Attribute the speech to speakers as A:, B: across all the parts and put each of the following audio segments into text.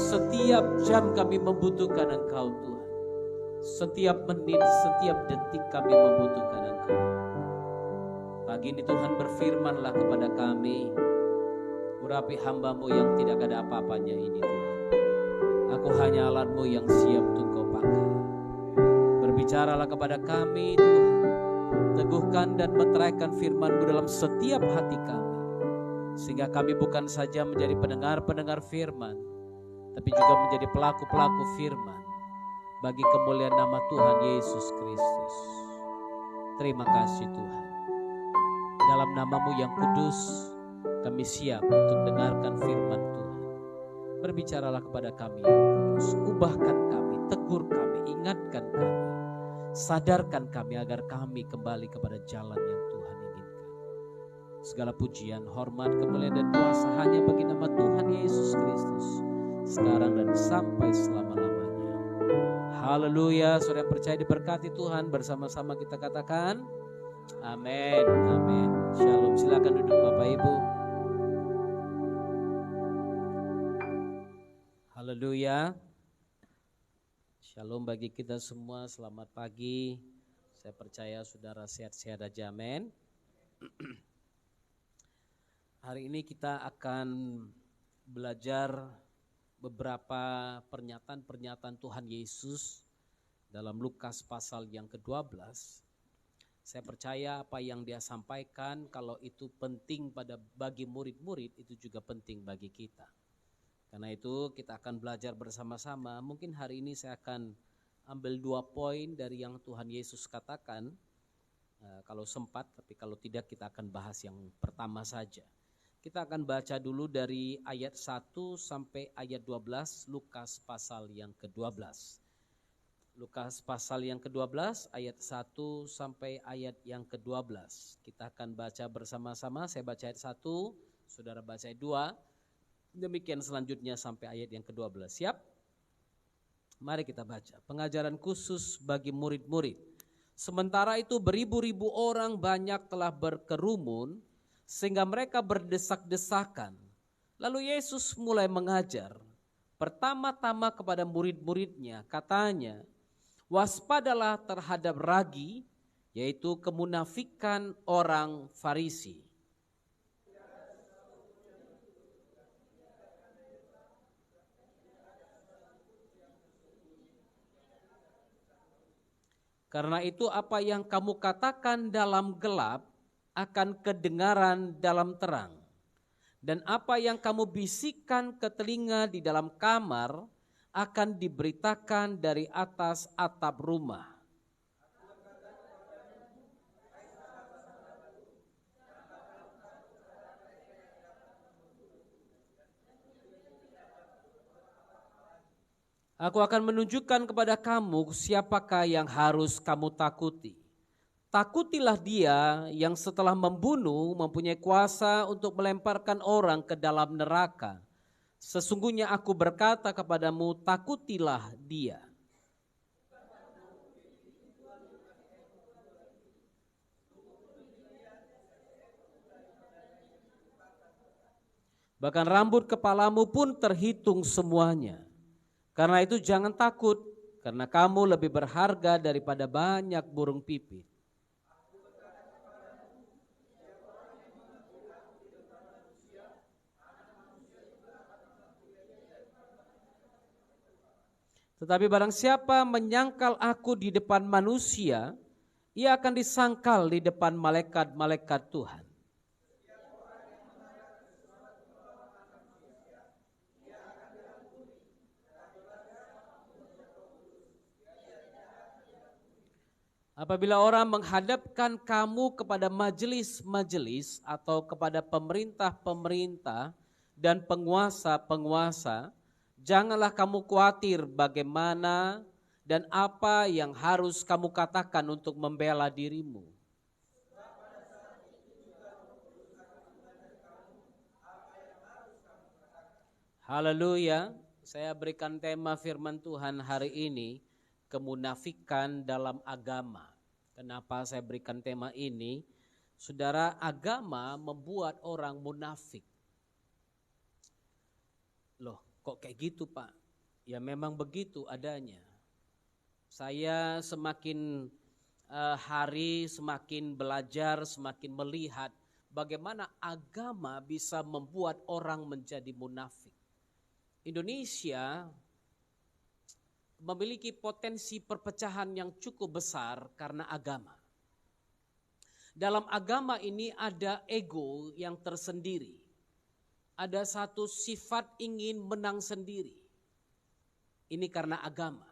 A: setiap jam kami membutuhkan Engkau Tuhan. Setiap menit, setiap detik kami membutuhkan Engkau. Pagi ini Tuhan berfirmanlah kepada kami, urapi hamba-Mu yang tidak ada apa-apanya ini Tuhan. Aku hanya alat-Mu yang siap untuk Kau pakai. Berbicaralah kepada kami Tuhan. Teguhkan dan meteraikan firman-Mu dalam setiap hati kami. Sehingga kami bukan saja menjadi pendengar-pendengar firman, tapi juga menjadi pelaku-pelaku firman bagi kemuliaan nama Tuhan Yesus Kristus. Terima kasih Tuhan. Dalam nama-Mu yang kudus, kami siap untuk dengarkan firman Tuhan. Berbicaralah kepada kami yang kudus. Ubahkan kami, tegur kami, ingatkan kami. Sadarkan kami agar kami kembali kepada jalan yang Tuhan inginkan. Segala pujian, hormat, kemuliaan dan kuasa hanya bagi nama Tuhan Yesus Kristus. Sekarang dan sampai selama-lamanya. Haleluya. Saudara yang percaya diberkati Tuhan, bersama-sama kita katakan amin, amin. Shalom. Silakan duduk Bapak Ibu. Haleluya. Shalom bagi kita semua, selamat pagi. Saya percaya saudara sehat-sehat aja, amin. Hari ini kita akan belajar beberapa pernyataan-pernyataan Tuhan Yesus dalam Lukas pasal yang ke-12. Saya percaya apa yang dia sampaikan, kalau itu penting bagi murid-murid, itu juga penting bagi kita. Karena itu kita akan belajar bersama-sama. Mungkin hari ini saya akan ambil 2 poin dari yang Tuhan Yesus katakan. Kalau sempat, tapi kalau tidak kita akan bahas yang pertama saja. Kita akan baca dulu dari ayat 1 sampai ayat 12 Lukas pasal yang ke-12. Lukas pasal yang ke-12 ayat 1 sampai ayat yang ke-12. Kita akan baca bersama-sama. Saya baca ayat 1, saudara baca ayat 2. Demikian selanjutnya sampai ayat yang ke-12. Siap? Mari kita baca. Pengajaran khusus bagi murid-murid. Sementara itu beribu-ribu orang banyak telah berkerumun sehingga mereka berdesak-desakan. Lalu Yesus mulai mengajar. Pertama-tama kepada murid-muridnya katanya, waspadalah terhadap ragi, yaitu kemunafikan orang Farisi. Karena itu apa yang kamu katakan dalam gelap akan kedengaran dalam terang. Dan apa yang kamu bisikkan ke telinga di dalam kamar akan diberitakan dari atas atap rumah. Aku akan menunjukkan kepada kamu siapakah yang harus kamu takuti. Takutilah dia yang setelah membunuh mempunyai kuasa untuk melemparkan orang ke dalam neraka. Sesungguhnya aku berkata kepadamu, takutilah dia. Bahkan rambut kepalamu pun terhitung semuanya. Karena itu jangan takut, karena kamu lebih berharga daripada banyak burung pipit. Tetapi barang siapa menyangkal aku di depan manusia, ia akan disangkal di depan malaikat-malaikat Tuhan. Apabila orang menghadapkan kamu kepada majelis-majelis atau kepada pemerintah-pemerintah dan penguasa-penguasa, janganlah kamu khawatir bagaimana dan apa yang harus kamu katakan untuk membela dirimu. Haleluya. Saya berikan tema firman Tuhan hari ini, kemunafikan dalam agama. Kenapa saya berikan tema ini? Saudara, agama membuat orang munafik. Loh, Kok kayak gitu Pak? Ya memang begitu adanya. Saya semakin hari semakin belajar, semakin melihat bagaimana agama bisa membuat orang menjadi munafik. Indonesia memiliki potensi perpecahan yang cukup besar karena agama. Dalam agama ini ada ego yang tersendiri. Ada satu sifat ingin menang sendiri. Ini karena agama.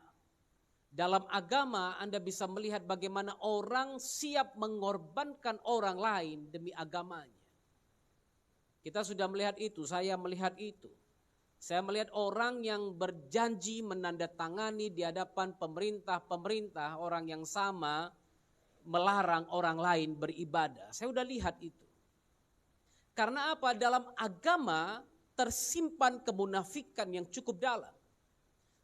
A: Dalam agama Anda bisa melihat bagaimana orang siap mengorbankan orang lain demi agamanya. Kita sudah melihat itu, saya melihat itu. Saya melihat orang yang berjanji menandatangani di hadapan pemerintah, orang yang sama melarang orang lain beribadah. Saya sudah lihat itu. Karena apa? Dalam agama tersimpan kemunafikan yang cukup dalam.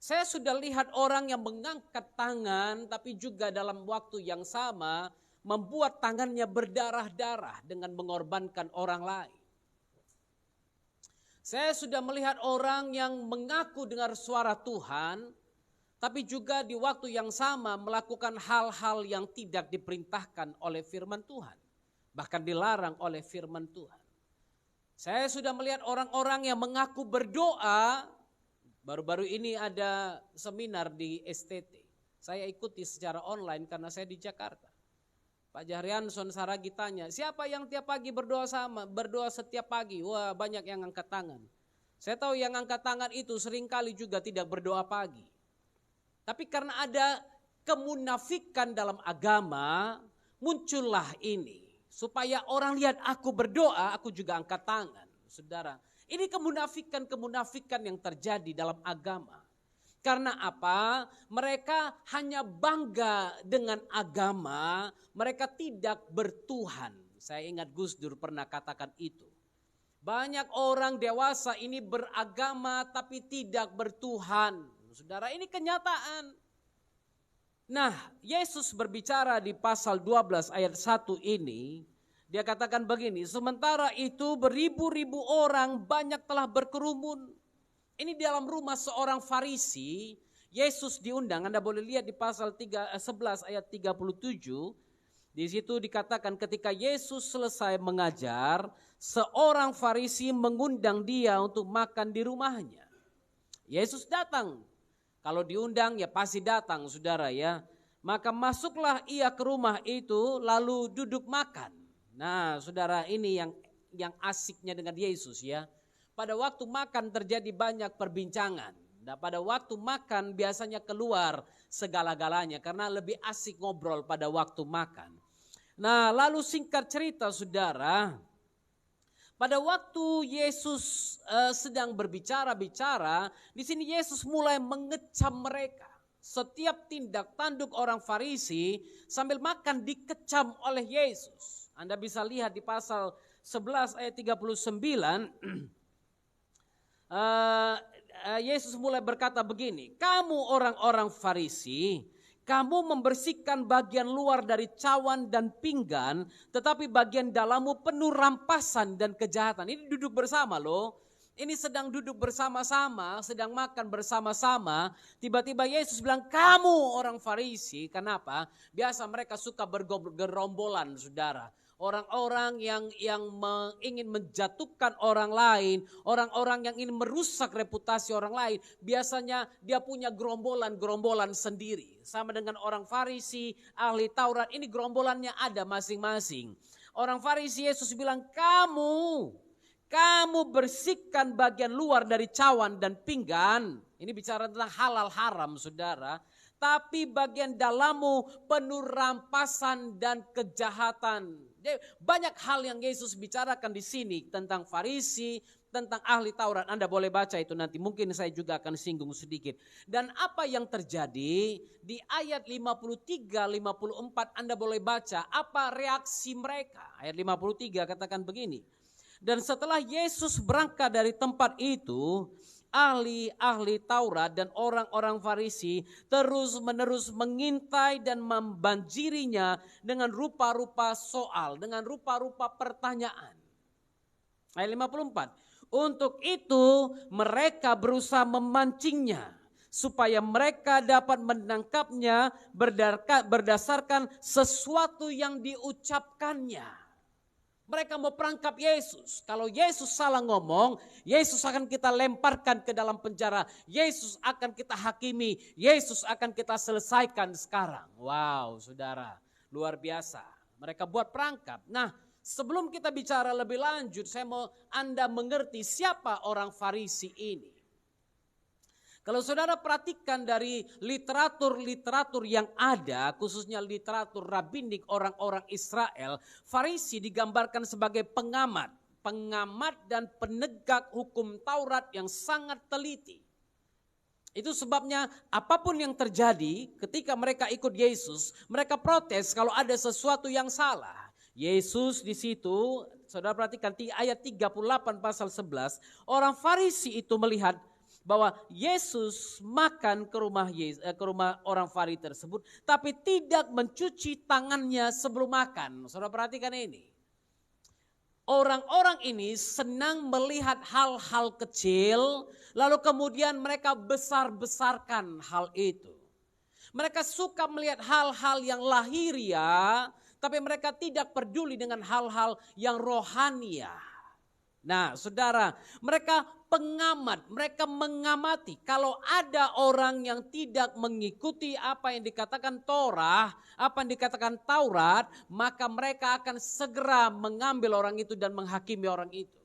A: Saya sudah lihat orang yang mengangkat tangan tapi juga dalam waktu yang sama membuat tangannya berdarah-darah dengan mengorbankan orang lain. Saya sudah melihat orang yang mengaku dengar suara Tuhan tapi juga di waktu yang sama melakukan hal-hal yang tidak diperintahkan oleh firman Tuhan. Bahkan dilarang oleh firman Tuhan. Saya sudah melihat orang-orang yang mengaku berdoa. Baru-baru ini ada seminar di STT. Saya ikuti secara online karena saya di Jakarta. Pak Jahrianson Saragi tanya, siapa yang tiap pagi berdoa setiap pagi? Wah, banyak yang angkat tangan. Saya tahu yang angkat tangan itu seringkali juga tidak berdoa pagi. Tapi karena ada kemunafikan dalam agama, muncullah ini. Supaya orang lihat aku berdoa, aku juga angkat tangan. Saudara, ini kemunafikan yang terjadi dalam agama. Karena apa? Mereka hanya bangga dengan agama, mereka tidak bertuhan. Saya ingat Gus Dur pernah katakan itu. Banyak orang dewasa ini beragama tapi tidak bertuhan. Saudara, ini kenyataan. Nah, Yesus berbicara di pasal 12 ayat 1 ini, dia katakan begini, sementara itu beribu-ribu orang banyak telah berkerumun. Ini dalam rumah seorang Farisi, Yesus diundang. Anda boleh lihat di pasal 11 ayat 37. Di situ dikatakan ketika Yesus selesai mengajar, seorang Farisi mengundang dia untuk makan di rumahnya. Yesus datang. Kalau diundang ya pasti datang, saudara ya. Maka masuklah ia ke rumah itu lalu duduk makan. Nah, saudara, ini yang asiknya dengan Yesus ya. Pada waktu makan terjadi banyak perbincangan. Nah, pada waktu makan biasanya keluar segala-galanya karena lebih asik ngobrol pada waktu makan. Nah, lalu singkat cerita saudara, pada waktu Yesus sedang berbicara-bicara, di sini Yesus mulai mengecam mereka. Setiap tindak tanduk orang Farisi sambil makan dikecam oleh Yesus. Anda bisa lihat di pasal 11 ayat 39. Yesus mulai berkata begini, kamu orang-orang Farisi, kamu membersihkan bagian luar dari cawan dan pinggan, tetapi bagian dalammu penuh rampasan dan kejahatan. Ini duduk bersama loh. Ini sedang duduk bersama-sama, sedang makan bersama-sama. Tiba-tiba Yesus bilang, kamu orang Farisi. Kenapa? Biasa mereka suka bergerombolan, saudara. Orang-orang yang ingin menjatuhkan orang lain, orang-orang yang ingin merusak reputasi orang lain, biasanya dia punya gerombolan-gerombolan sendiri. Sama dengan orang Farisi, ahli Taurat, ini gerombolannya ada masing-masing. Orang Farisi Yesus bilang, kamu bersihkan bagian luar dari cawan dan pinggan. Ini bicara tentang halal haram, saudara. Tapi bagian dalammu penuh rampasan dan kejahatan. Banyak hal yang Yesus bicarakan di sini tentang Farisi, tentang ahli Taurat. Anda boleh baca itu nanti, mungkin saya juga akan singgung sedikit. Dan apa yang terjadi di ayat 53-54 Anda boleh baca apa reaksi mereka. Ayat 53 katakan begini. Dan setelah Yesus berangkat dari tempat itu, ahli-ahli Taurat dan orang-orang Farisi terus-menerus mengintai dan membanjirinya dengan rupa-rupa soal, dengan rupa-rupa pertanyaan. Ayat 54. Untuk itu mereka berusaha memancingnya supaya mereka dapat menangkapnya berdasarkan sesuatu yang diucapkannya. Mereka mau perangkap Yesus. Kalau Yesus salah ngomong, Yesus akan kita lemparkan ke dalam penjara. Yesus akan kita hakimi. Yesus akan kita selesaikan sekarang. Wow, saudara, luar biasa. Mereka buat perangkap. Nah, sebelum kita bicara lebih lanjut, saya mau Anda mengerti siapa orang Farisi ini. Kalau saudara perhatikan dari literatur-literatur yang ada, khususnya literatur rabbinik orang-orang Israel, Farisi digambarkan sebagai pengamat dan penegak hukum Taurat yang sangat teliti. Itu sebabnya apapun yang terjadi ketika mereka ikut Yesus, mereka protes kalau ada sesuatu yang salah. Yesus di situ, saudara perhatikan ayat 38 pasal 11, orang Farisi itu melihat bahwa Yesus makan ke rumah orang Farisi tersebut, tapi tidak mencuci tangannya sebelum makan. Saudara perhatikan ini. Orang-orang ini senang melihat hal-hal kecil, lalu kemudian mereka besar-besarkan hal itu. Mereka suka melihat hal-hal yang lahiriah, tapi mereka tidak peduli dengan hal-hal yang rohaniah. Nah, saudara, mereka mereka mengamati kalau ada orang yang tidak mengikuti apa yang dikatakan Torah, apa yang dikatakan Taurat, maka mereka akan segera mengambil orang itu dan menghakimi orang itu.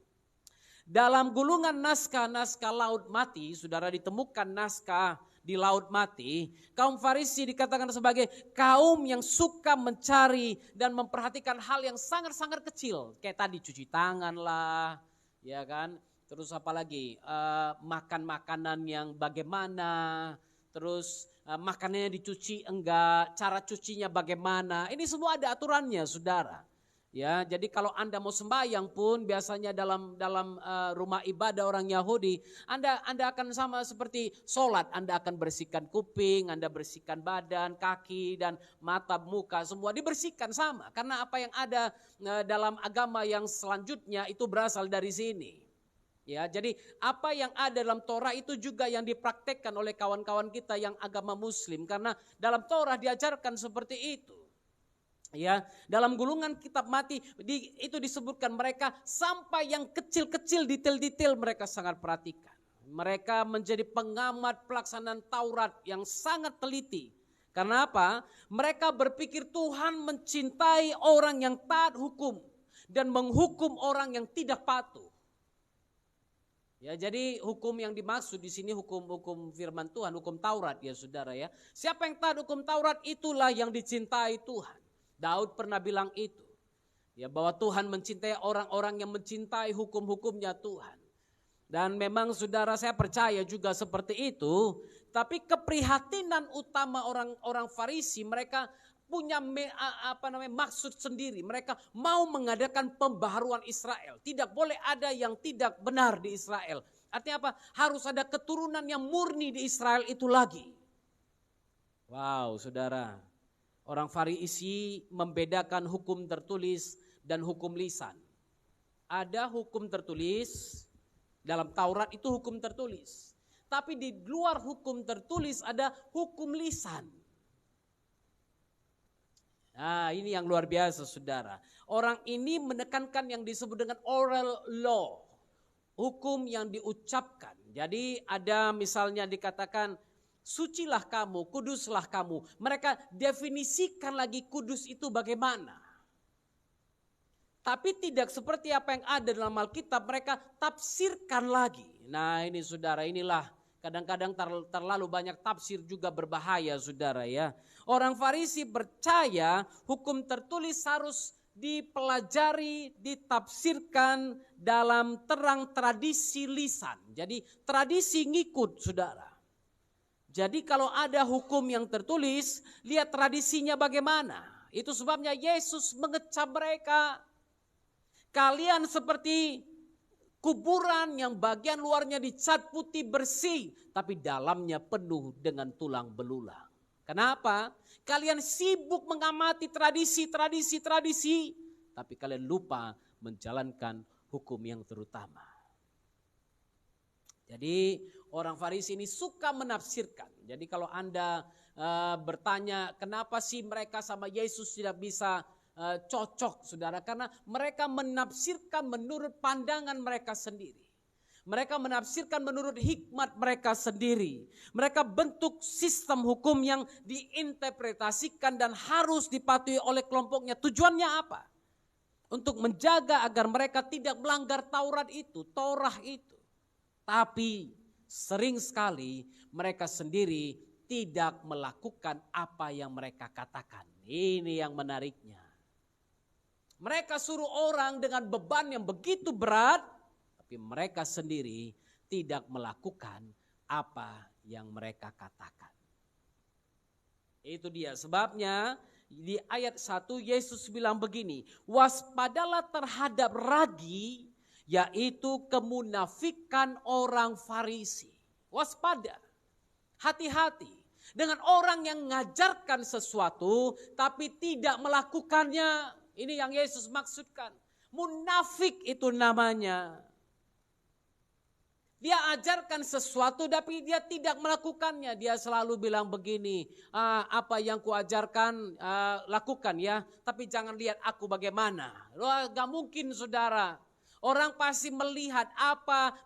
A: Dalam gulungan naskah-naskah Laut Mati, saudara, ditemukan naskah di Laut Mati, kaum Farisi dikatakan sebagai kaum yang suka mencari dan memperhatikan hal yang sangat-sangat kecil. Kayak tadi cuci tangan lah, ya kan. Terus apalagi makan makanan yang bagaimana, terus makanannya dicuci enggak, cara cucinya bagaimana. Ini semua ada aturannya, saudara. Ya, jadi kalau Anda mau sembahyang pun biasanya dalam rumah ibadah orang Yahudi, Anda akan sama seperti sholat. Anda akan bersihkan kuping, Anda bersihkan badan, kaki dan mata, muka, semua dibersihkan sama. Karena apa yang ada dalam agama yang selanjutnya itu berasal dari sini. Ya, jadi apa yang ada dalam Torah itu juga yang dipraktekkan oleh kawan-kawan kita yang agama Muslim, karena dalam Torah diajarkan seperti itu. Ya, dalam gulungan kitab mati itu disebutkan mereka sampai yang kecil-kecil detail-detail mereka sangat perhatikan. Mereka menjadi pengamat pelaksanaan Taurat yang sangat teliti. Karena apa? Mereka berpikir Tuhan mencintai orang yang taat hukum dan menghukum orang yang tidak patuh. Ya, jadi hukum yang dimaksud di sini hukum firman Tuhan, hukum Taurat ya saudara ya. Siapa yang taat hukum Taurat itulah yang dicintai Tuhan. Daud pernah bilang itu. Ya, bahwa Tuhan mencintai orang-orang yang mencintai hukum-hukumnya Tuhan. Dan memang saudara saya percaya juga seperti itu. Tapi keprihatinan utama orang Farisi, mereka punya maksud sendiri. Mereka mau mengadakan pembaharuan Israel. Tidak boleh ada yang tidak benar di Israel. Artinya apa? Harus ada keturunan yang murni di Israel itu lagi. Wow, saudara. Orang Farisi membedakan hukum tertulis dan hukum lisan. Ada hukum tertulis, dalam Taurat itu hukum tertulis. Tapi di luar hukum tertulis ada hukum lisan. Nah, ini yang luar biasa saudara. Orang ini menekankan yang disebut dengan oral law. Hukum yang diucapkan. Jadi ada misalnya dikatakan sucilah kamu, kuduslah kamu. Mereka definisikan lagi kudus itu bagaimana. Tapi tidak seperti apa yang ada dalam Alkitab, mereka tafsirkan lagi. Nah ini saudara, inilah kadang-kadang terlalu banyak tafsir juga berbahaya saudara ya. Orang Farisi percaya hukum tertulis harus dipelajari, ditafsirkan dalam terang tradisi lisan. Jadi tradisi ngikut saudara. Jadi kalau ada hukum yang tertulis, lihat tradisinya bagaimana. Itu sebabnya Yesus mengecam mereka. Kalian seperti kuburan yang bagian luarnya dicat putih bersih, tapi dalamnya penuh dengan tulang belulang. Kenapa? Kalian sibuk mengamati tradisi, tapi kalian lupa menjalankan hukum yang terutama. Jadi orang Farisi ini suka menafsirkan. Jadi kalau Anda bertanya kenapa sih mereka sama Yesus tidak bisa cocok, saudara, karena mereka menafsirkan menurut pandangan mereka sendiri. Mereka menafsirkan menurut hikmat mereka sendiri. Mereka bentuk sistem hukum yang diinterpretasikan dan harus dipatuhi oleh kelompoknya. Tujuannya apa? Untuk menjaga agar mereka tidak melanggar Taurat itu, Torah itu. Tapi sering sekali mereka sendiri tidak melakukan apa yang mereka katakan. Ini yang menariknya. Mereka suruh orang dengan beban yang begitu berat, tapi mereka sendiri tidak melakukan apa yang mereka katakan. Itu dia sebabnya di ayat 1 Yesus bilang begini, waspadalah terhadap ragi, yaitu kemunafikan orang Farisi. Waspada, hati-hati dengan orang yang mengajarkan sesuatu tapi tidak melakukannya. Ini yang Yesus maksudkan. Munafik itu namanya. Dia ajarkan sesuatu tapi dia tidak melakukannya. Dia selalu bilang begini, apa yang kuajarkan lakukan ya. Tapi jangan lihat aku bagaimana. Gak mungkin saudara. Orang pasti melihat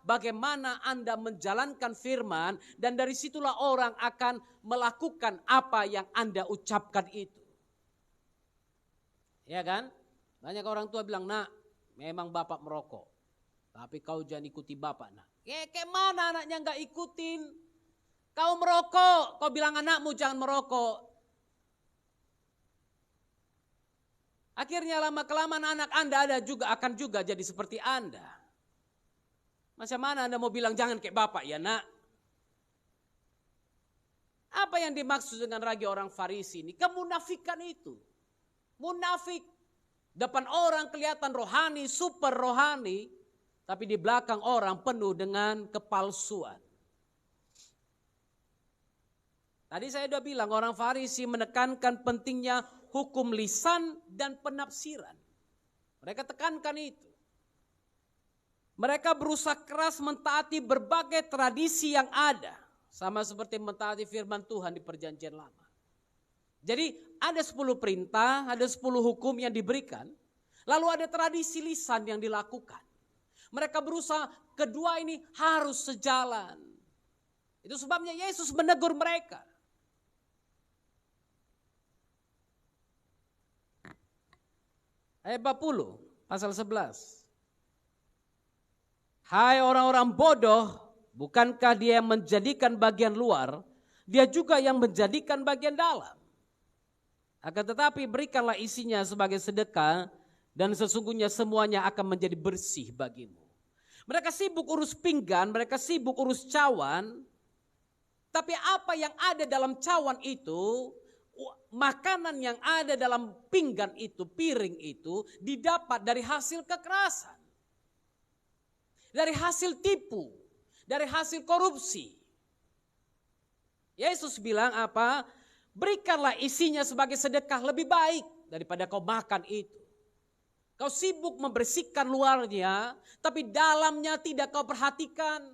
A: bagaimana Anda menjalankan firman. Dan dari situlah orang akan melakukan apa yang Anda ucapkan itu. Ya kan? Banyak orang tua bilang, nak memang bapak merokok. Tapi kau jangan ikuti bapak nak. Kayak mana anaknya gak ikutin? Kau merokok, kau bilang anakmu jangan merokok. Akhirnya lama-kelamaan anak Anda akan juga jadi seperti Anda. Macam mana Anda mau bilang jangan kayak bapak ya nak? Apa yang dimaksud dengan ragi orang Farisi ini? Kemunafikan itu. Munafik. Depan orang kelihatan rohani, super rohani. Tapi di belakang orang penuh dengan kepalsuan. Tadi saya sudah bilang orang Farisi menekankan pentingnya hukum lisan dan penafsiran. Mereka tekankan itu. Mereka berusaha keras mentaati berbagai tradisi yang ada. Sama seperti mentaati firman Tuhan di perjanjian lama. Jadi ada 10 perintah, ada 10 hukum yang diberikan. Lalu ada tradisi lisan yang dilakukan. Mereka berusaha kedua ini harus sejalan. Itu sebabnya Yesus menegur mereka. Ayat 40, pasal 11. Hai orang-orang bodoh, bukankah dia yang menjadikan bagian luar, dia juga yang menjadikan bagian dalam. Akan tetapi berikanlah isinya sebagai sedekah, dan sesungguhnya semuanya akan menjadi bersih bagimu. Mereka sibuk urus pinggan, mereka sibuk urus cawan. Tapi apa yang ada dalam cawan itu, makanan yang ada dalam pinggan itu, piring itu, didapat dari hasil kekerasan. Dari hasil tipu, dari hasil korupsi. Yesus bilang apa? Berikanlah isinya sebagai sedekah lebih baik daripada kau makan itu. Kau sibuk membersihkan luarnya, tapi dalamnya tidak kau perhatikan.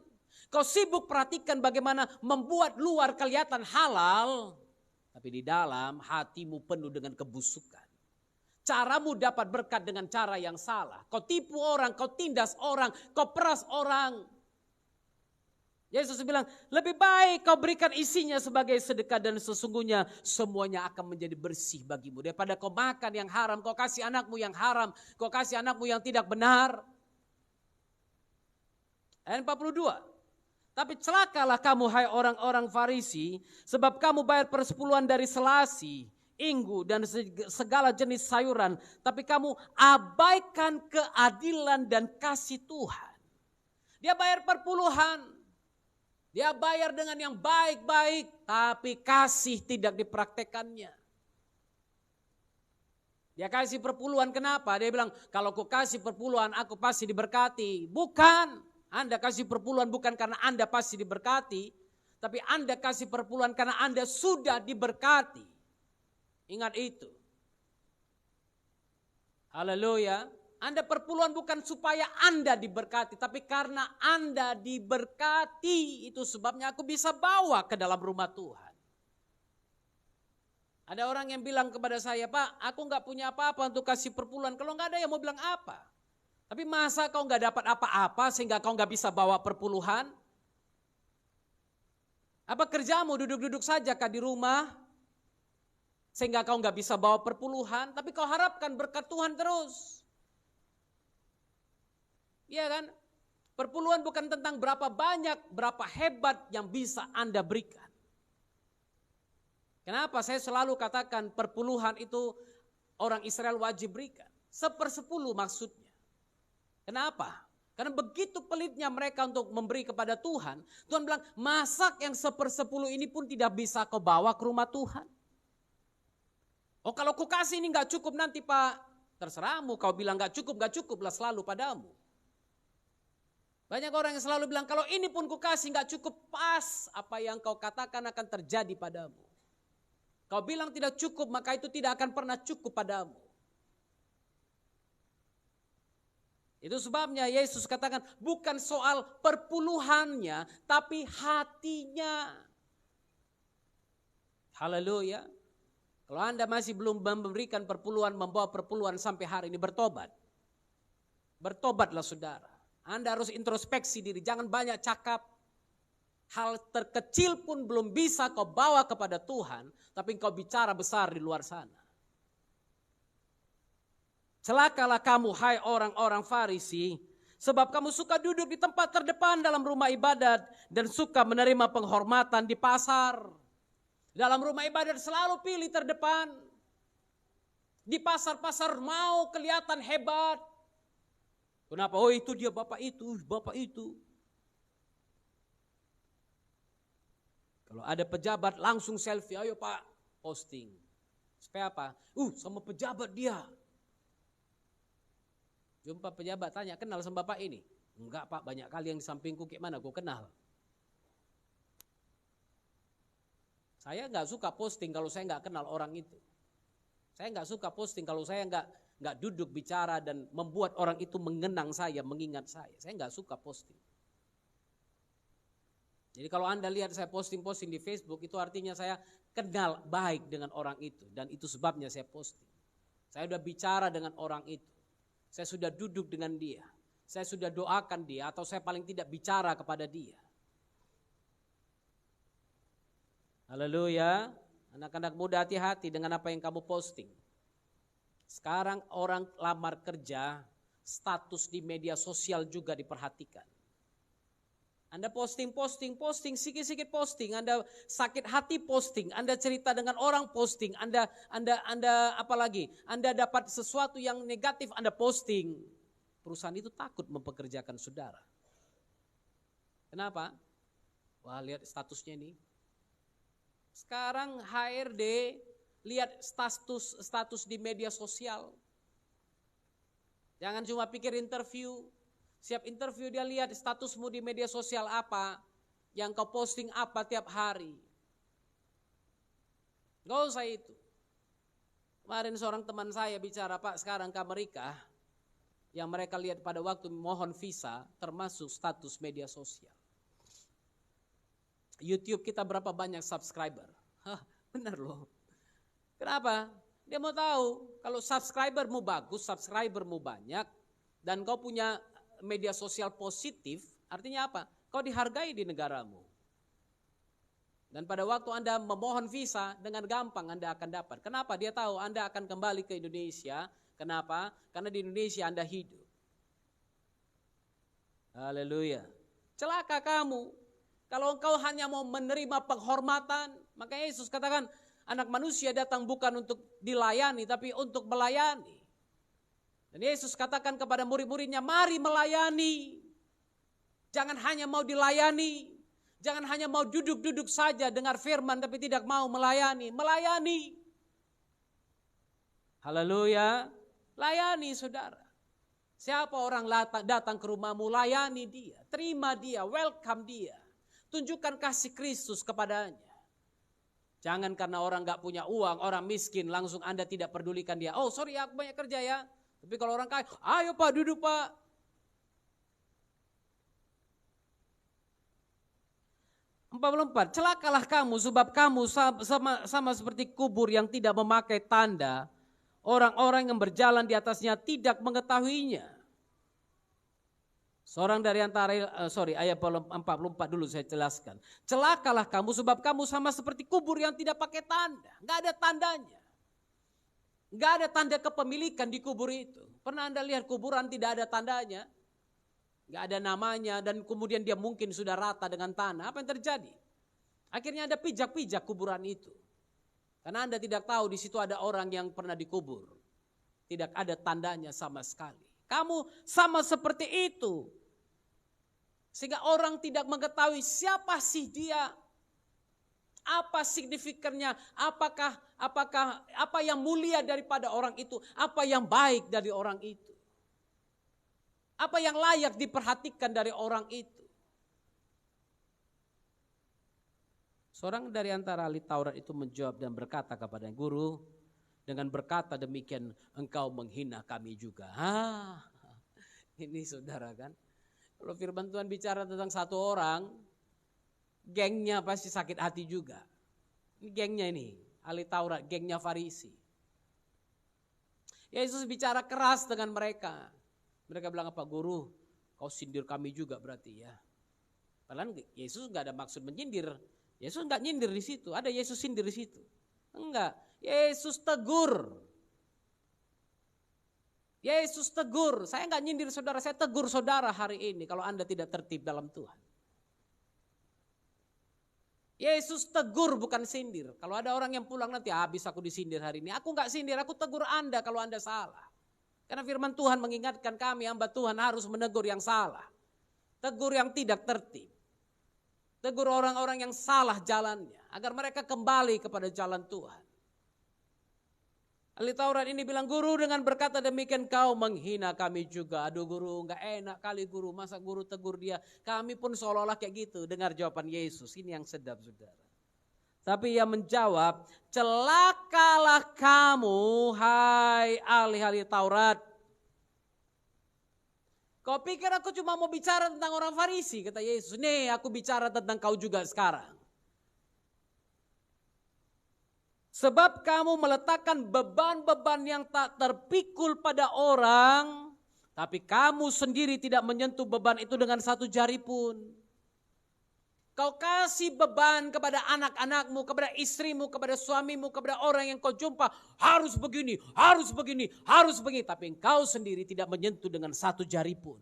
A: Kau sibuk perhatikan bagaimana membuat luar kelihatan halal, tapi di dalam hatimu penuh dengan kebusukan. Caramu dapat berkat dengan cara yang salah. Kau tipu orang, kau tindas orang, kau peras orang. Yesus bilang, lebih baik kau berikan isinya sebagai sedekah dan sesungguhnya semuanya akan menjadi bersih bagimu. Daripada kau makan yang haram, kau kasih anakmu yang haram, kau kasih anakmu yang tidak benar. Ayat 42. Tapi celakalah kamu hai orang-orang Farisi, sebab kamu bayar persepuluhan dari selasi, inggu dan segala jenis sayuran. Tapi kamu abaikan keadilan dan kasih Tuhan. Dia bayar perpuluhan. Dia bayar dengan yang baik-baik, tapi kasih tidak dipraktekannya. Dia kasih perpuluhan kenapa? Dia bilang, kalau aku kasih perpuluhan aku pasti diberkati. Bukan, Anda kasih perpuluhan bukan karena Anda pasti diberkati, tapi Anda kasih perpuluhan karena Anda sudah diberkati. Ingat itu. Haleluya. Anda perpuluhan bukan supaya Anda diberkati, tapi karena Anda diberkati, itu sebabnya aku bisa bawa ke dalam rumah Tuhan. Ada orang yang bilang kepada saya, Pak, aku gak punya apa-apa untuk kasih perpuluhan. Kalau gak ada yang mau bilang apa? Tapi masa kau gak dapat apa-apa sehingga kau gak bisa bawa perpuluhan? Apa kerjamu duduk-duduk saja kah di rumah? Sehingga kau gak bisa bawa perpuluhan, tapi kau harapkan berkat Tuhan terus. Iya kan? Perpuluhan bukan tentang berapa banyak, berapa hebat yang bisa Anda berikan. Kenapa saya selalu katakan perpuluhan itu orang Israel wajib berikan? 1/10 maksudnya. Kenapa? Karena begitu pelitnya mereka untuk memberi kepada Tuhan. Tuhan bilang, masak yang 1/10 ini pun tidak bisa kau bawa ke rumah Tuhan. Oh kalau ku kasih ini gak cukup nanti Pak. Terserahmu, kau bilang gak cukup lah selalu padamu. Banyak orang yang selalu bilang, kalau ini pun ku kasih gak cukup, pas apa yang kau katakan akan terjadi padamu. Kau bilang tidak cukup, maka itu tidak akan pernah cukup padamu. Itu sebabnya Yesus katakan, bukan soal perpuluhannya, tapi hatinya. Haleluya. Kalau Anda masih belum memberikan perpuluhan, membawa perpuluhan sampai hari ini, bertobat. Bertobatlah saudara. Anda harus introspeksi diri, jangan banyak cakap. Hal terkecil pun belum bisa kau bawa kepada Tuhan, tapi kau bicara besar di luar sana. Celakalah kamu, hai orang-orang Farisi, sebab kamu suka duduk di tempat terdepan dalam rumah ibadat dan suka menerima penghormatan di pasar. Dalam rumah ibadat selalu pilih terdepan. Di pasar-pasar mau kelihatan hebat. Kenapa? Oh itu dia bapak itu, bapak itu. Kalau ada pejabat langsung selfie, ayo Pak, posting. Supaya apa? Sama pejabat dia. Jumpa pejabat tanya, kenal sama bapak ini? Enggak Pak, banyak kali yang di sampingku, kayak mana gue kenal. Saya enggak suka posting kalau saya enggak kenal orang itu. Saya enggak suka posting kalau saya enggak duduk bicara dan membuat orang itu mengenang saya, mengingat saya. Saya enggak suka posting. Jadi kalau Anda lihat saya posting-posting di Facebook, itu artinya saya kenal baik dengan orang itu. Dan itu sebabnya saya posting. Saya sudah bicara dengan orang itu. Saya sudah duduk dengan dia. Saya sudah doakan dia atau saya paling tidak bicara kepada dia. Haleluya. Anak-anak muda hati-hati dengan apa yang kamu posting. Sekarang orang lamar kerja, status di media sosial juga diperhatikan. Anda posting, sikit-sikit posting, Anda sakit hati posting, Anda cerita dengan orang posting, Anda apalagi, Anda dapat sesuatu yang negatif Anda posting. Perusahaan itu takut mempekerjakan saudara. Kenapa? Wah, lihat statusnya ini. Sekarang HRD lihat status di media sosial. Jangan cuma pikir interview. Siap interview dia lihat statusmu di media sosial apa, yang kau posting apa tiap hari. Gak usah itu. Kemarin seorang teman saya bicara, Pak sekarang ke Amerika, yang mereka lihat pada waktu mohon visa termasuk status media sosial. YouTube kita berapa banyak subscriber? Benar loh. Kenapa? Dia mau tahu kalau subscribermu bagus, subscribermu banyak, dan kau punya media sosial positif, artinya apa? Kau dihargai di negaramu. Dan pada waktu Anda memohon visa, dengan gampang Anda akan dapat. Kenapa? Dia tahu Anda akan kembali ke Indonesia. Kenapa? Karena di Indonesia Anda hidup. Haleluya. Celaka kamu. Kalau engkau hanya mau menerima penghormatan, maka Yesus katakan, anak manusia datang bukan untuk dilayani, tapi untuk melayani. Dan Yesus katakan kepada murid-muridnya, mari melayani. Jangan hanya mau dilayani. Jangan hanya mau duduk-duduk saja dengar firman tapi tidak mau melayani. Melayani. Haleluya. Layani saudara. Siapa orang datang ke rumahmu, layani dia. Terima dia, welcome dia. Tunjukkan kasih Kristus kepadanya. Jangan karena orang gak punya uang, orang miskin langsung Anda tidak pedulikan dia. Oh sorry aku banyak kerja ya. Tapi kalau orang kaya, ayo Pak duduk Pak. Empat, celakalah kamu sebab kamu sama seperti kubur yang tidak memakai tanda. Orang-orang yang berjalan di atasnya tidak mengetahuinya. Seorang dari antara, ayat 44 dulu saya jelaskan. Celakalah kamu sebab kamu sama seperti kubur yang tidak pakai tanda. Gak ada tandanya. Gak ada tanda kepemilikan di kubur itu. Pernah Anda lihat kuburan tidak ada tandanya? Gak ada namanya dan kemudian dia mungkin sudah rata dengan tanah. Apa yang terjadi? Akhirnya ada pijak-pijak kuburan itu. Karena Anda tidak tahu di situ ada orang yang pernah dikubur. Tidak ada tandanya sama sekali. Kamu sama seperti itu. Sehingga orang tidak mengetahui siapa sih dia. Apa signifikannya? Apa yang mulia daripada orang itu? Apa yang baik dari orang itu? Apa yang layak diperhatikan dari orang itu? Seorang dari antara ahli Taurat itu menjawab dan berkata kepada guru, dengan berkata demikian engkau menghina kami juga. Ini saudara kan. Kalau firman Tuhan bicara tentang satu orang, gengnya pasti sakit hati juga. Ini gengnya ini, ahli Taurat, gengnya Farisi. Yesus bicara keras dengan mereka. Mereka bilang apa? Guru, kau sindir kami juga berarti ya. Padahal Yesus gak ada maksud menyindir. Yesus gak nyindir di situ. Ada Yesus sindir di situ? Enggak. Yesus tegur. Yesus tegur. Saya gak nyindir saudara, saya tegur saudara hari ini kalau Anda tidak tertib dalam Tuhan. Yesus tegur bukan sindir. Kalau ada orang yang pulang nanti habis aku disindir hari ini. Aku gak sindir, aku tegur Anda kalau Anda salah. Karena firman Tuhan mengingatkan kami hamba Tuhan harus menegur yang salah. Tegur yang tidak tertib. Tegur orang-orang yang salah jalannya. Agar mereka kembali kepada jalan Tuhan. Ahli Taurat ini bilang, guru dengan berkata demikian kau menghina kami juga. Aduh guru, gak enak kali guru. Masa guru tegur dia. Kami pun seolah-olah kayak gitu. Dengar jawaban Yesus. Ini yang sedap saudara. Tapi ia menjawab, celakalah kamu hai ahli-ahli Taurat. Kau pikir aku cuma mau bicara tentang orang Farisi, kata Yesus. Nih aku bicara tentang kau juga sekarang. Sebab kamu meletakkan beban-beban yang tak terpikul pada orang, tapi kamu sendiri tidak menyentuh beban itu dengan satu jari pun. Kau kasih beban kepada anak-anakmu, kepada istrimu, kepada suamimu, kepada orang yang kau jumpa. Harus begini, harus begini, harus begini. Tapi engkau sendiri tidak menyentuh dengan satu jari pun.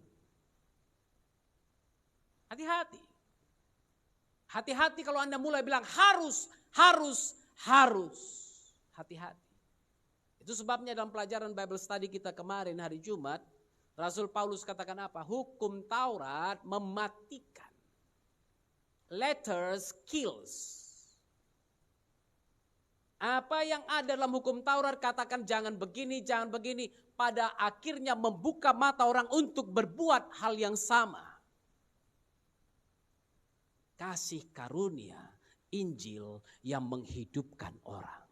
A: Hati-hati. Hati-hati kalau Anda mulai bilang harus. Hati-hati. Itu sebabnya dalam pelajaran Bible Study kita kemarin hari Jumat. Rasul Paulus katakan apa? Hukum Taurat mematikan. Letters kills. Apa yang ada dalam hukum Taurat katakan jangan begini, jangan begini. Pada akhirnya membuka mata orang untuk berbuat hal yang sama. Kasih karunia Injil yang menghidupkan orang.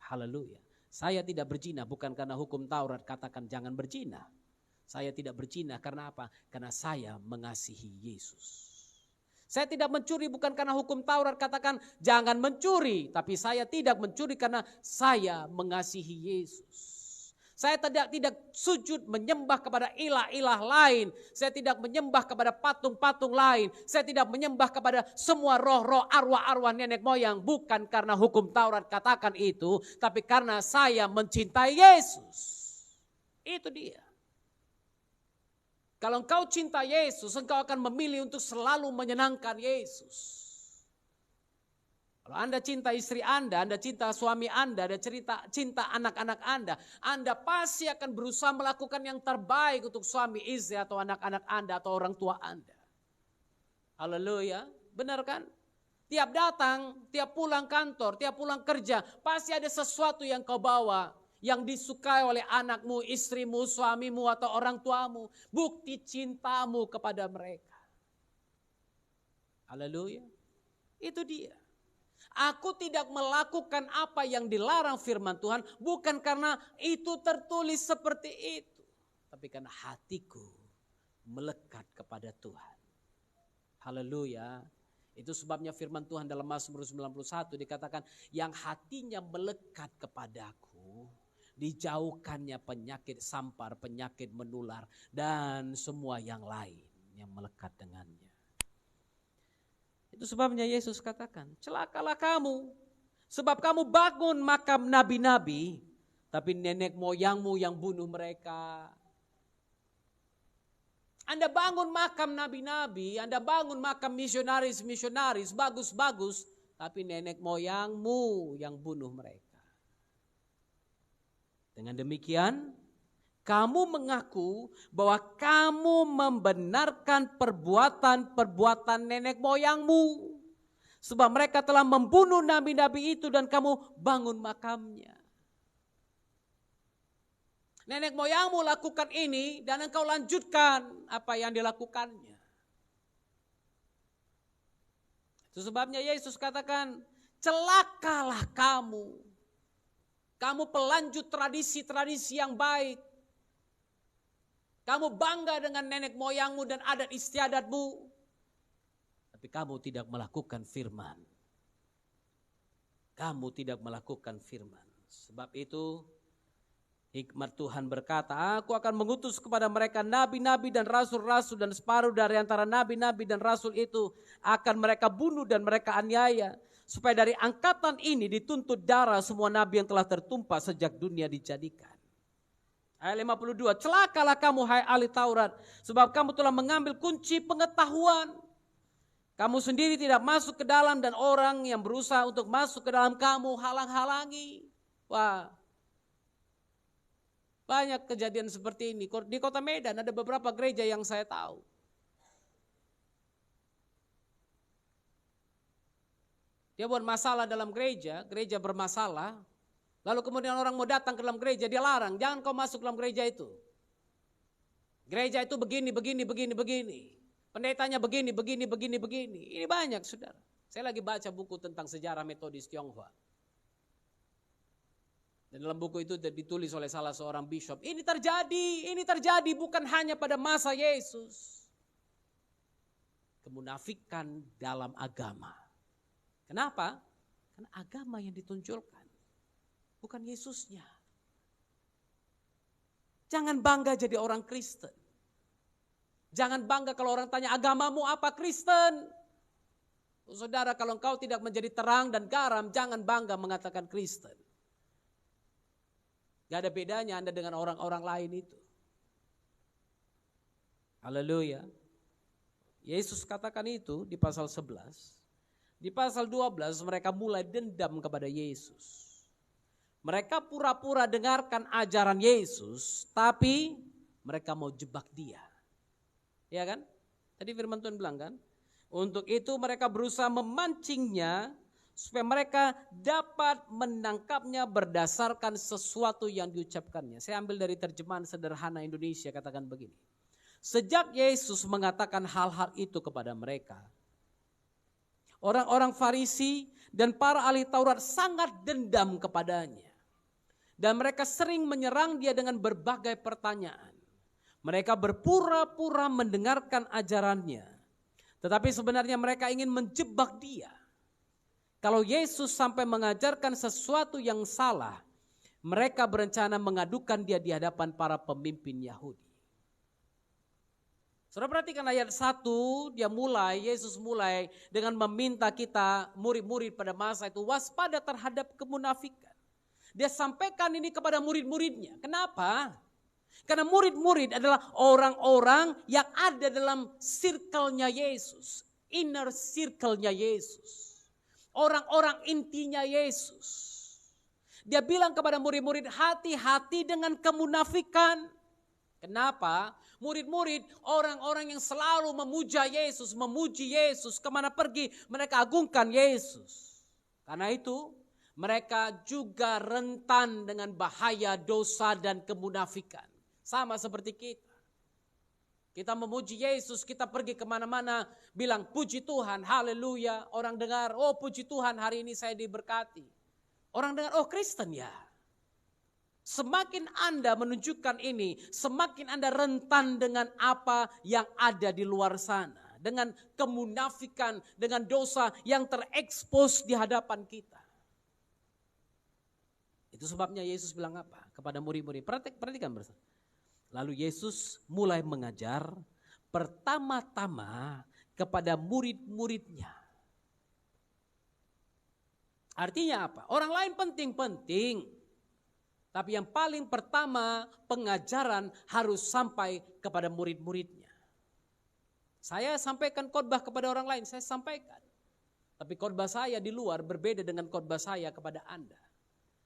A: Haleluya. Saya tidak berzina bukan karena hukum Taurat katakan jangan berzina. Saya tidak berzina karena apa? Karena saya mengasihi Yesus. Saya tidak mencuri bukan karena hukum Taurat katakan jangan mencuri. Tapi saya tidak mencuri karena saya mengasihi Yesus. Saya tidak sujud menyembah kepada ilah-ilah lain. Saya tidak menyembah kepada patung-patung lain. Saya tidak menyembah kepada semua roh-roh arwah-arwah nenek moyang. Bukan karena hukum Taurat katakan itu. Tapi karena saya mencintai Yesus. Itu dia. Kalau engkau cinta Yesus, engkau akan memilih untuk selalu menyenangkan Yesus. Kalau Anda cinta istri Anda cinta suami Anda cinta anak-anak Anda pasti akan berusaha melakukan yang terbaik untuk suami istri atau anak-anak Anda atau orang tua Anda. Haleluya, benar kan? Tiap datang, tiap pulang kantor, tiap pulang kerja, pasti ada sesuatu yang kau bawa. Yang disukai oleh anakmu, istrimu, suamimu atau orang tuamu. Bukti cintamu kepada mereka. Haleluya. Itu dia. Aku tidak melakukan apa yang dilarang firman Tuhan. Bukan karena itu tertulis seperti itu. tapi karena hatiku melekat kepada Tuhan. Haleluya. Itu sebabnya firman Tuhan dalam Mazmur 91 dikatakan, yang hatinya melekat kepadaku, dijauhkannya penyakit sampar, penyakit menular, dan semua yang lain yang melekat dengannya. Itu sebabnya Yesus katakan, celakalah kamu, sebab kamu bangun makam nabi-nabi, tapi nenek moyangmu yang bunuh mereka. Anda bangun makam nabi-nabi, Anda bangun makam misionaris-misionaris, bagus-bagus, tapi nenek moyangmu yang bunuh mereka. Dengan demikian, kamu mengaku bahwa kamu membenarkan perbuatan-perbuatan nenek moyangmu. Sebab mereka telah membunuh nabi-nabi itu dan kamu bangun makamnya. Nenek moyangmu lakukan ini dan engkau lanjutkan apa yang dilakukannya. Itu sebabnya Yesus katakan, celakalah kamu. Kamu pelanjut tradisi-tradisi yang baik. Kamu bangga dengan nenek moyangmu dan adat istiadatmu. Tapi kamu tidak melakukan firman. Kamu tidak melakukan firman. Sebab itu hikmat Tuhan berkata, aku akan mengutus kepada mereka nabi-nabi dan rasul-rasul, dan separuh dari antara nabi-nabi dan rasul itu akan mereka bunuh dan mereka aniaya. Supaya dari angkatan ini dituntut darah semua nabi yang telah tertumpah sejak dunia dijadikan. Ayat 52, celakalah kamu hai ahli Taurat, sebab kamu telah mengambil kunci pengetahuan. Kamu sendiri tidak masuk ke dalam dan orang yang berusaha untuk masuk ke dalam kamu halang-halangi. Wah, banyak kejadian seperti ini. Di kota Medan ada beberapa gereja yang saya tahu. Dia buat masalah dalam gereja, gereja bermasalah. Lalu kemudian orang mau datang ke dalam gereja, dia larang, jangan kau masuk dalam gereja itu. Gereja itu begini. Pendetanya begini. Ini banyak, saudara. Saya lagi baca buku tentang sejarah Metodis Tionghoa. Dan dalam buku itu ditulis oleh salah seorang bishop. Ini terjadi bukan hanya pada masa Yesus. Kemunafikan dalam agama. Kenapa? Karena agama yang ditunjukkan, bukan Yesusnya. Jangan bangga jadi orang Kristen. Jangan bangga kalau orang tanya agamamu apa, Kristen. Saudara, kalau engkau tidak menjadi terang dan garam, jangan bangga mengatakan Kristen. Gak ada bedanya Anda dengan orang-orang lain itu. Haleluya. Yesus katakan itu di pasal 11. Di pasal 12 mereka mulai dendam kepada Yesus. Mereka pura-pura dengarkan ajaran Yesus, tapi mereka mau jebak dia. Ya kan? Tadi firman Tuhan bilang kan? Untuk itu mereka berusaha memancingnya supaya mereka dapat menangkapnya berdasarkan sesuatu yang diucapkannya. Saya ambil dari terjemahan sederhana Indonesia, katakan begini. Sejak Yesus mengatakan hal-hal itu kepada mereka, orang-orang Farisi dan para ahli Taurat sangat dendam kepadanya. Dan mereka sering menyerang dia dengan berbagai pertanyaan. Mereka berpura-pura mendengarkan ajarannya. Tetapi sebenarnya mereka ingin menjebak dia. Kalau Yesus sampai mengajarkan sesuatu yang salah, mereka berencana mengadukan dia di hadapan para pemimpin Yahudi. Saudara perhatikan ayat 1, Yesus mulai dengan meminta kita murid-murid pada masa itu waspada terhadap kemunafikan. Dia sampaikan ini kepada murid-muridnya. Kenapa? Karena murid-murid adalah orang-orang yang ada dalam circle-nya Yesus, inner circle-nya Yesus. Orang-orang intinya Yesus. Dia bilang kepada murid-murid, hati-hati dengan kemunafikan. Kenapa? Murid-murid orang-orang yang selalu memuja Yesus, memuji Yesus, kemana pergi mereka agungkan Yesus. Karena itu mereka juga rentan dengan bahaya dosa dan kemunafikan. Sama seperti kita. Kita memuji Yesus, kita pergi kemana-mana bilang puji Tuhan, haleluya. Orang dengar, oh puji Tuhan hari ini saya diberkati. Orang dengar, oh Kristen ya. Semakin Anda menunjukkan ini, semakin Anda rentan dengan apa yang ada di luar sana. Dengan kemunafikan, dengan dosa yang terekspos di hadapan kita. Itu sebabnya Yesus bilang apa kepada murid-murid. Perhatikan bersama. Lalu Yesus mulai mengajar pertama-tama kepada murid-muridnya. Artinya apa? Orang lain penting-penting. Tapi yang paling pertama pengajaran harus sampai kepada murid-muridnya. Saya sampaikan khotbah kepada orang lain, saya sampaikan. Tapi khotbah saya di luar berbeda dengan khotbah saya kepada Anda.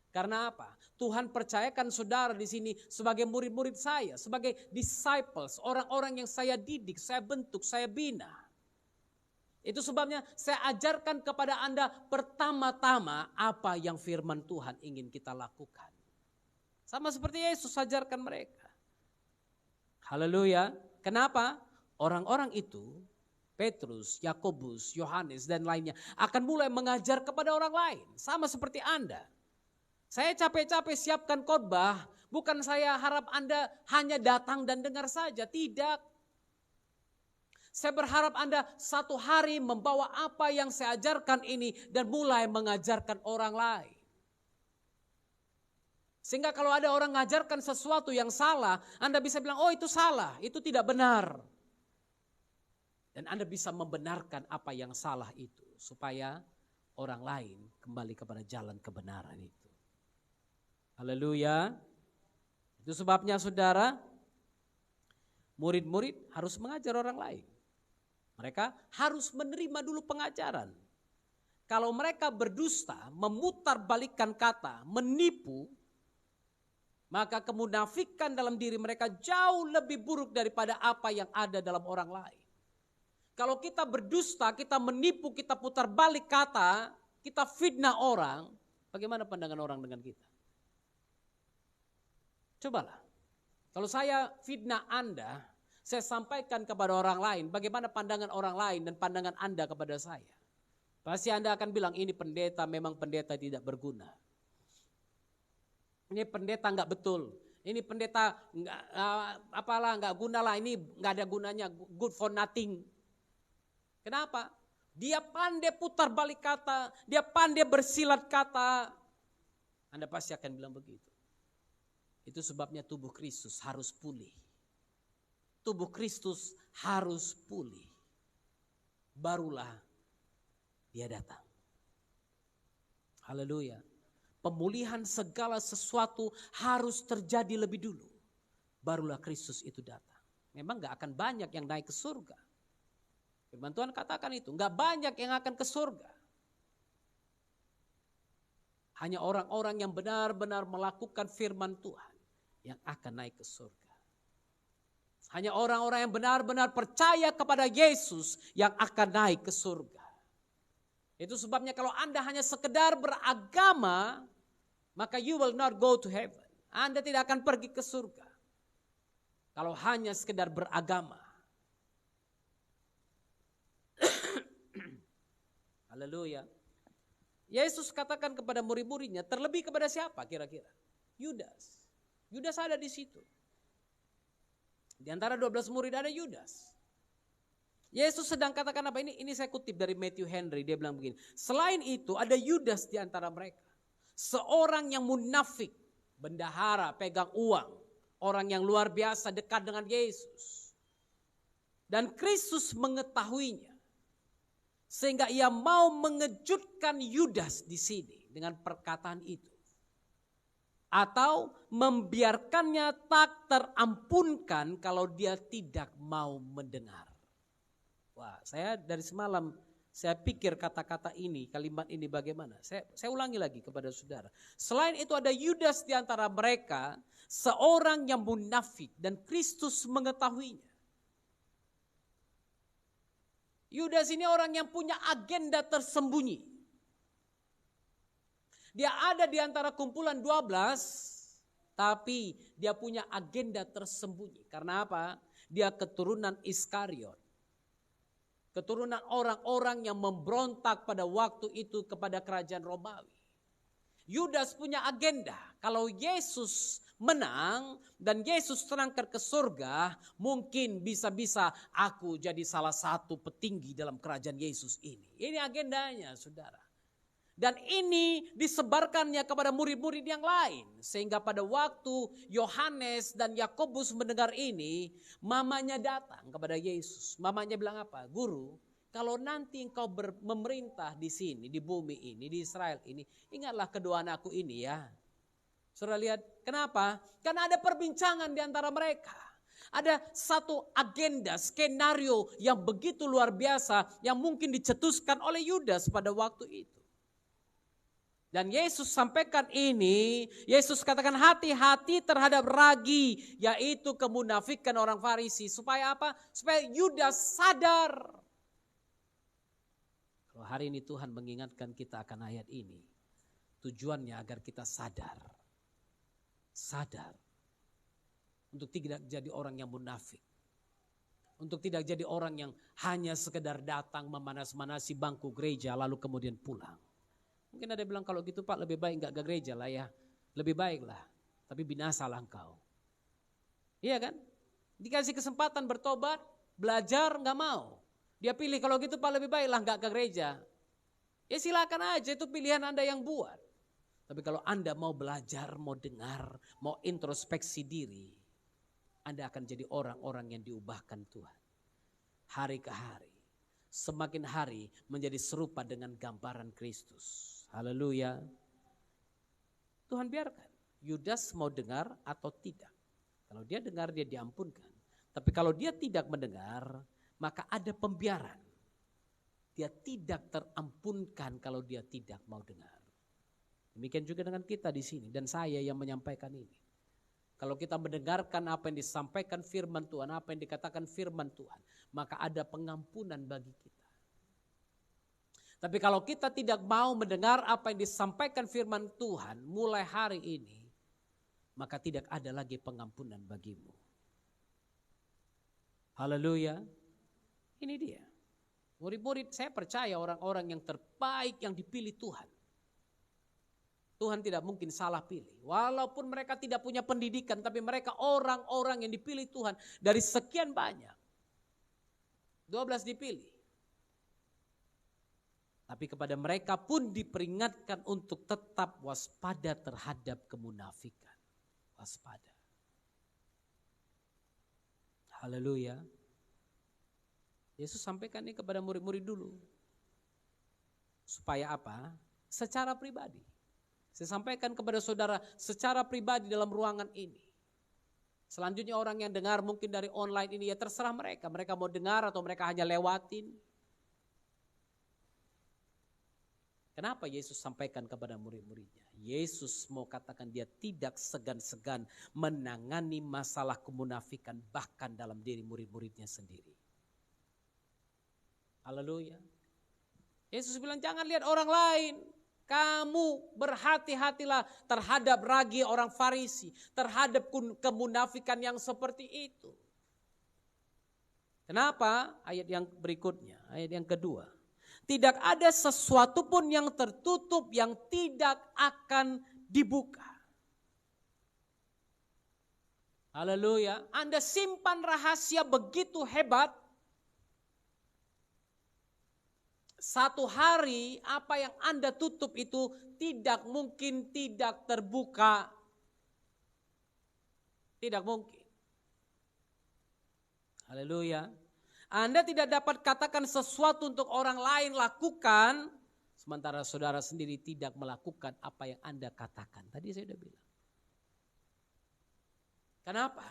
A: Karena apa? Tuhan percayakan saudara di sini sebagai murid-murid saya, sebagai disciples, orang-orang yang saya didik, saya bentuk, saya bina. Itu sebabnya saya ajarkan kepada Anda pertama-tama apa yang firman Tuhan ingin kita lakukan. Sama seperti Yesus ajarkan mereka. Haleluya. Kenapa? Orang-orang itu, Petrus, Yakobus, Yohanes dan lainnya akan mulai mengajar kepada orang lain. Sama seperti Anda. Saya capek-capek siapkan khotbah, bukan saya harap Anda hanya datang dan dengar saja. Tidak. Saya berharap Anda satu hari membawa apa yang saya ajarkan ini dan mulai mengajarkan orang lain. Sehingga kalau ada orang mengajarkan sesuatu yang salah, Anda bisa bilang, oh itu salah, itu tidak benar. Dan Anda bisa membenarkan apa yang salah itu. Supaya orang lain kembali kepada jalan kebenaran itu. Haleluya. Itu sebabnya saudara, murid-murid harus mengajar orang lain. Mereka harus menerima dulu pengajaran. Kalau mereka berdusta, memutarbalikkan kata, menipu, maka kemunafikan dalam diri mereka jauh lebih buruk daripada apa yang ada dalam orang lain. Kalau kita berdusta, kita menipu, kita putar balik kata, kita fitnah orang, bagaimana pandangan orang dengan kita? Cobalah, kalau saya fitnah Anda, saya sampaikan kepada orang lain, bagaimana pandangan orang lain dan pandangan Anda kepada saya? Pasti Anda akan bilang, ini pendeta memang pendeta tidak berguna. Ini pendeta enggak betul. Ini pendeta enggak enggak guna lah, ini enggak ada gunanya, good for nothing. Kenapa? Dia pandai putar balik kata, dia pandai bersilat kata. Anda pasti akan bilang begitu. Itu sebabnya tubuh Kristus harus pulih. Tubuh Kristus harus pulih. Barulah dia datang. Haleluya. Pemulihan segala sesuatu harus terjadi lebih dulu. Barulah Kristus itu datang. Memang gak akan banyak yang naik ke surga. Firman Tuhan katakan itu. Gak banyak yang akan ke surga. Hanya orang-orang yang benar-benar melakukan firman Tuhan yang akan naik ke surga. Hanya orang-orang yang benar-benar percaya kepada Yesus yang akan naik ke surga. Itu sebabnya kalau Anda hanya sekedar beragama, maka you will not go to heaven. Anda tidak akan pergi ke surga. Kalau hanya sekedar beragama. Haleluya. Yesus katakan kepada murid-muridnya, terlebih kepada siapa kira-kira? Yudas. Yudas ada di situ. Di antara 12 murid ada Yudas. Yesus sedang katakan apa ini? Ini saya kutip dari Matthew Henry. Dia bilang begini. Selain itu ada Yudas di antara mereka. Seorang yang munafik. Bendahara, pegang uang. Orang yang luar biasa dekat dengan Yesus. Dan Kristus mengetahuinya. Sehingga ia mau mengejutkan Yudas di sini. Dengan perkataan itu. Atau membiarkannya tak terampunkan kalau dia tidak mau mendengar. Wah, saya dari semalam saya pikir kata-kata ini, kalimat ini bagaimana. Saya ulangi lagi kepada saudara. Selain itu ada Yudas di antara mereka, seorang yang munafik dan Kristus mengetahuinya. Yudas ini orang yang punya agenda tersembunyi. Dia ada di antara kumpulan 12, tapi dia punya agenda tersembunyi. Karena apa? Dia keturunan Iskariot. Keturunan orang-orang yang memberontak pada waktu itu kepada kerajaan Romawi. Yudas punya agenda. Kalau Yesus menang dan Yesus terangkat ke surga, mungkin bisa-bisa aku jadi salah satu petinggi dalam kerajaan Yesus ini. Ini agendanya, saudara. Dan ini disebarkannya kepada murid-murid yang lain. Sehingga pada waktu Yohanes dan Yakobus mendengar ini, mamanya datang kepada Yesus. Mamanya bilang apa? Guru, kalau nanti engkau memerintah di sini, di bumi ini, di Israel ini, ingatlah kedua anakku ini ya. Saudara lihat, kenapa? Karena ada perbincangan di antara mereka. Ada satu agenda, skenario yang begitu luar biasa yang mungkin dicetuskan oleh Yudas pada waktu itu. Dan Yesus sampaikan ini, Yesus katakan hati-hati terhadap ragi, yaitu kemunafikan orang Farisi. Supaya apa? Supaya Yudas sadar. Kalau hari ini Tuhan mengingatkan kita akan ayat ini, tujuannya agar kita sadar. Sadar. Untuk tidak jadi orang yang munafik. Untuk tidak jadi orang yang hanya sekedar datang memanas-manasi bangku gereja lalu kemudian pulang. Mungkin ada yang bilang kalau gitu Pak lebih baik enggak ke gereja lah ya. Lebih baik lah. Tapi binasalah engkau. Iya kan? Dikasih kesempatan bertobat, belajar enggak mau. Dia pilih kalau gitu Pak lebih baik lah enggak ke gereja. Ya silakan aja, itu pilihan Anda yang buat. Tapi kalau Anda mau belajar, mau dengar, mau introspeksi diri, Anda akan jadi orang-orang yang diubahkan Tuhan. Hari ke hari. Semakin hari menjadi serupa dengan gambaran Kristus. Haleluya. Tuhan biarkan. Yudas mau dengar atau tidak. Kalau dia dengar dia diampunkan. Tapi kalau dia tidak mendengar, maka ada pembiaran. Dia tidak terampunkan kalau dia tidak mau dengar. Demikian juga dengan kita di sini dan saya yang menyampaikan ini. Kalau kita mendengarkan apa yang disampaikan firman Tuhan, apa yang dikatakan firman Tuhan, maka ada pengampunan bagi kita. Tapi kalau kita tidak mau mendengar apa yang disampaikan firman Tuhan mulai hari ini, maka tidak ada lagi pengampunan bagimu. Haleluya. Ini dia. Murid-murid, saya percaya orang-orang yang terbaik yang dipilih Tuhan. Tuhan tidak mungkin salah pilih. Walaupun mereka tidak punya pendidikan, tapi mereka orang-orang yang dipilih Tuhan dari sekian banyak. 12 dipilih. Tapi kepada mereka pun diperingatkan untuk tetap waspada terhadap kemunafikan. Waspada. Haleluya. Yesus sampaikan ini kepada murid-murid dulu. Supaya apa? Secara pribadi. Saya sampaikan kepada saudara secara pribadi dalam ruangan ini. Selanjutnya orang yang dengar mungkin dari online ini ya terserah mereka. Mereka mau dengar atau mereka hanya lewatin. Kenapa Yesus sampaikan kepada murid-muridnya? Yesus mau katakan dia tidak segan-segan menangani masalah kemunafikan bahkan dalam diri murid-muridnya sendiri. Haleluya. Yesus bilang jangan lihat orang lain. Kamu berhati-hatilah terhadap ragi orang Farisi. Terhadap kemunafikan yang seperti itu. Kenapa? Ayat yang berikutnya. Ayat yang kedua. Tidak ada sesuatu pun yang tertutup yang tidak akan dibuka. Haleluya. Anda simpan rahasia begitu hebat. Satu hari apa yang Anda tutup itu tidak mungkin tidak terbuka. Tidak mungkin. Haleluya. Anda tidak dapat katakan sesuatu untuk orang lain lakukan, sementara saudara sendiri tidak melakukan apa yang Anda katakan. Tadi saya sudah bilang. Kenapa?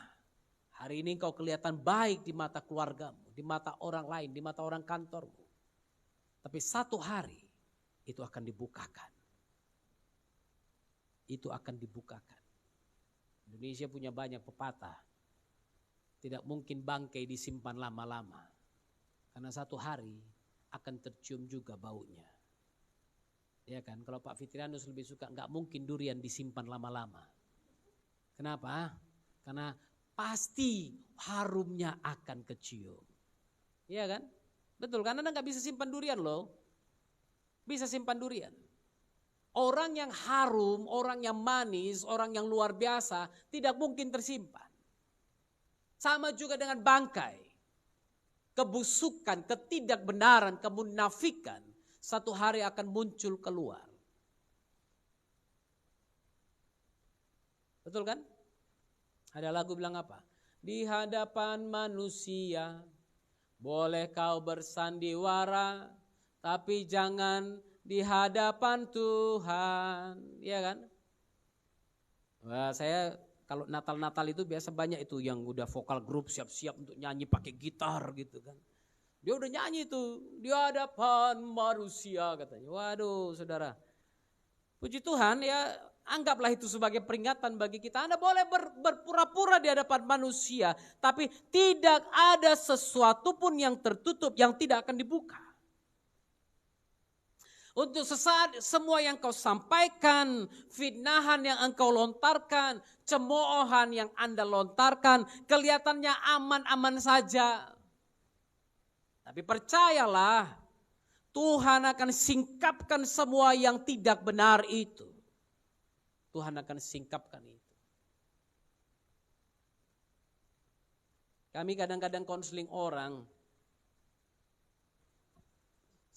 A: Hari ini engkau kelihatan baik di mata keluargamu, di mata orang lain, di mata orang kantormu. Tapi satu hari itu akan dibukakan. Itu akan dibukakan. Indonesia punya banyak pepatah. Tidak mungkin bangkai disimpan lama-lama. Karena satu hari akan tercium juga baunya. Ya kan, kalau Pak Fitrianus lebih suka enggak mungkin durian disimpan lama-lama. Kenapa? Karena pasti harumnya akan kecium. Iya kan? Betul, karena Anda enggak bisa simpan durian loh. Bisa simpan durian. Orang yang harum, orang yang manis, orang yang luar biasa tidak mungkin tersimpan. Sama juga dengan bangkai. Kebusukan, ketidakbenaran, kemunafikan satu hari akan muncul keluar. Betul kan? Ada lagu bilang apa? Di hadapan manusia boleh kau bersandiwara, tapi jangan di hadapan Tuhan. Iya kan? Wah, saya kalau Natal-Natal itu biasa banyak itu yang udah vokal grup siap-siap untuk nyanyi pakai gitar gitu kan. Dia udah nyanyi itu di hadapan manusia katanya. Waduh saudara. Puji Tuhan ya, anggaplah itu sebagai peringatan bagi kita. Anda boleh berpura-pura di hadapan manusia, tapi tidak ada sesuatu pun yang tertutup yang tidak akan dibuka. Untuk sesaat semua yang kau sampaikan, fitnahan yang engkau lontarkan, cemoohan yang Anda lontarkan, kelihatannya aman-aman saja. Tapi percayalah, Tuhan akan singkapkan semua yang tidak benar itu. Tuhan akan singkapkan itu. Kami kadang-kadang konseling orang.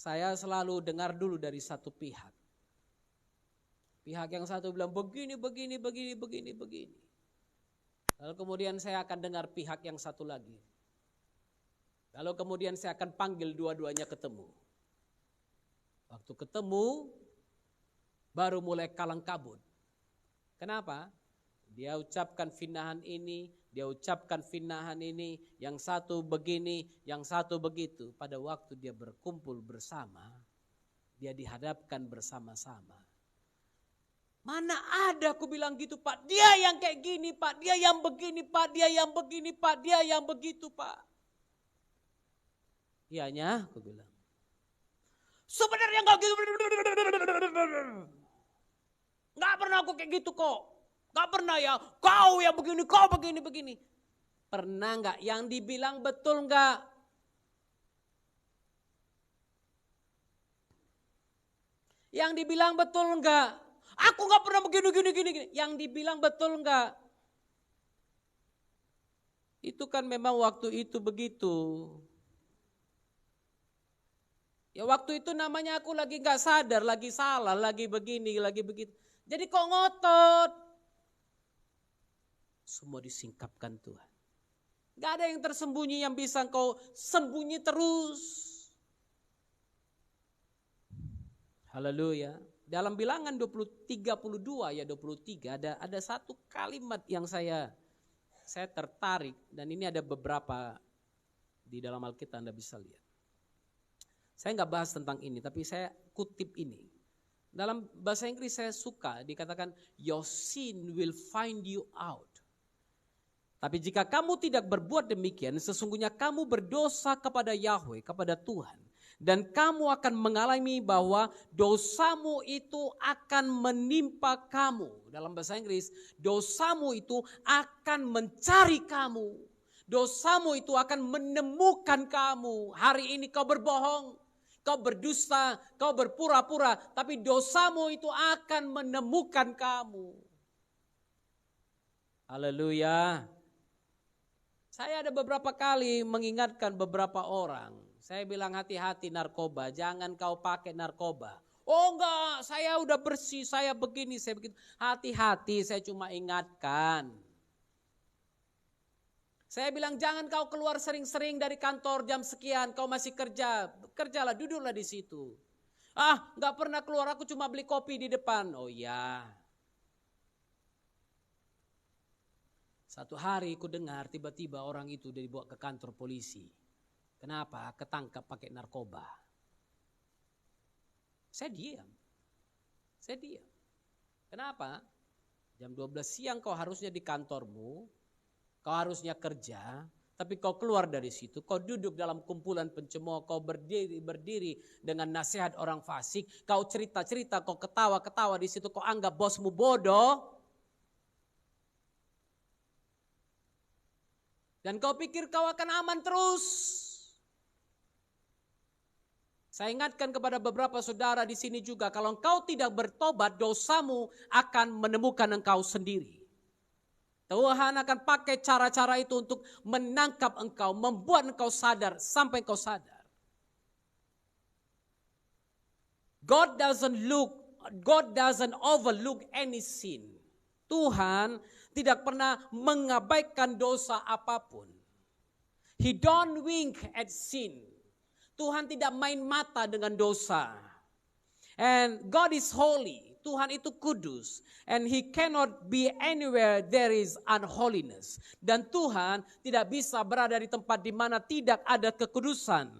A: Saya selalu dengar dulu dari satu pihak. Pihak yang satu bilang begini. Lalu kemudian saya akan dengar pihak yang satu lagi. Lalu kemudian saya akan panggil dua-duanya ketemu. Waktu ketemu, baru mulai kalang kabut. Kenapa? Dia ucapkan fitnahan ini, dia ucapkan fitnahan ini, yang satu begini, yang satu begitu. Pada waktu dia berkumpul bersama, dia dihadapkan bersama-sama. Mana ada aku bilang gitu Pak, dia yang kayak gini Pak, dia yang begini Pak, dia yang begini Pak, dia yang begitu Pak. Iyanya aku bilang. Sebenarnya enggak gitu. Enggak pernah aku kayak gitu kok. Enggak pernah ya. Kau yang begini, kau begini. Pernah enggak? Yang dibilang betul enggak? Yang dibilang betul enggak? Aku enggak pernah begini. Yang dibilang betul enggak? Itu kan memang waktu itu begitu. Ya waktu itu namanya aku lagi gak sadar, lagi salah, lagi begini, lagi begitu. Jadi kok ngotot? Semua disingkapkan Tuhan. Gak ada yang tersembunyi yang bisa kau sembunyi terus. Haleluya. Dalam bilangan 32 ya 23 ada satu kalimat yang saya tertarik. Dan ini ada beberapa di dalam Alkitab Anda bisa lihat. Saya nggak bahas tentang ini, tapi saya kutip ini. Dalam bahasa Inggris saya suka dikatakan, your sin will find you out. Tapi jika kamu tidak berbuat demikian, sesungguhnya kamu berdosa kepada Yahweh, kepada Tuhan. Dan kamu akan mengalami bahwa dosamu itu akan menimpa kamu. Dalam bahasa Inggris, dosamu itu akan mencari kamu. Dosamu itu akan menemukan kamu. Hari ini kau berbohong. Kau berdusta, kau berpura-pura, tapi dosamu itu akan menemukan kamu. Haleluya. Saya ada beberapa kali mengingatkan beberapa orang. Saya bilang hati-hati narkoba, jangan kau pakai narkoba. Oh enggak, saya udah bersih, saya begini, saya begitu. Hati-hati, saya cuma ingatkan. Saya bilang jangan kau keluar sering-sering dari kantor jam sekian, kau masih kerja. Kerjalah, duduklah di situ. Ah, gak pernah keluar, aku cuma beli kopi di depan. Oh ya. Satu hari aku dengar tiba-tiba orang itu dibawa ke kantor polisi. Kenapa? Ketangkap pakai narkoba. Saya diam. Kenapa? Jam 12 siang kau harusnya di kantormu. Kau harusnya kerja, tapi kau keluar dari situ, kau duduk dalam kumpulan pencemooh, kau berdiri dengan nasihat orang fasik, kau cerita-cerita, kau ketawa-ketawa di situ, kau anggap bosmu bodoh. Dan kau pikir kau akan aman terus. Saya ingatkan kepada beberapa saudara di sini juga, kalau engkau tidak bertobat, dosamu akan menemukan engkau sendiri. Tuhan akan pakai cara-cara itu untuk menangkap engkau, membuat engkau sadar sampai engkau sadar. God doesn't overlook any sin. Tuhan tidak pernah mengabaikan dosa apapun. He don't wink at sin. Tuhan tidak main mata dengan dosa. And God is holy. Tuhan itu kudus. And He cannot be anywhere there is unholiness. Dan Tuhan tidak bisa berada di tempat di mana tidak ada kekudusan.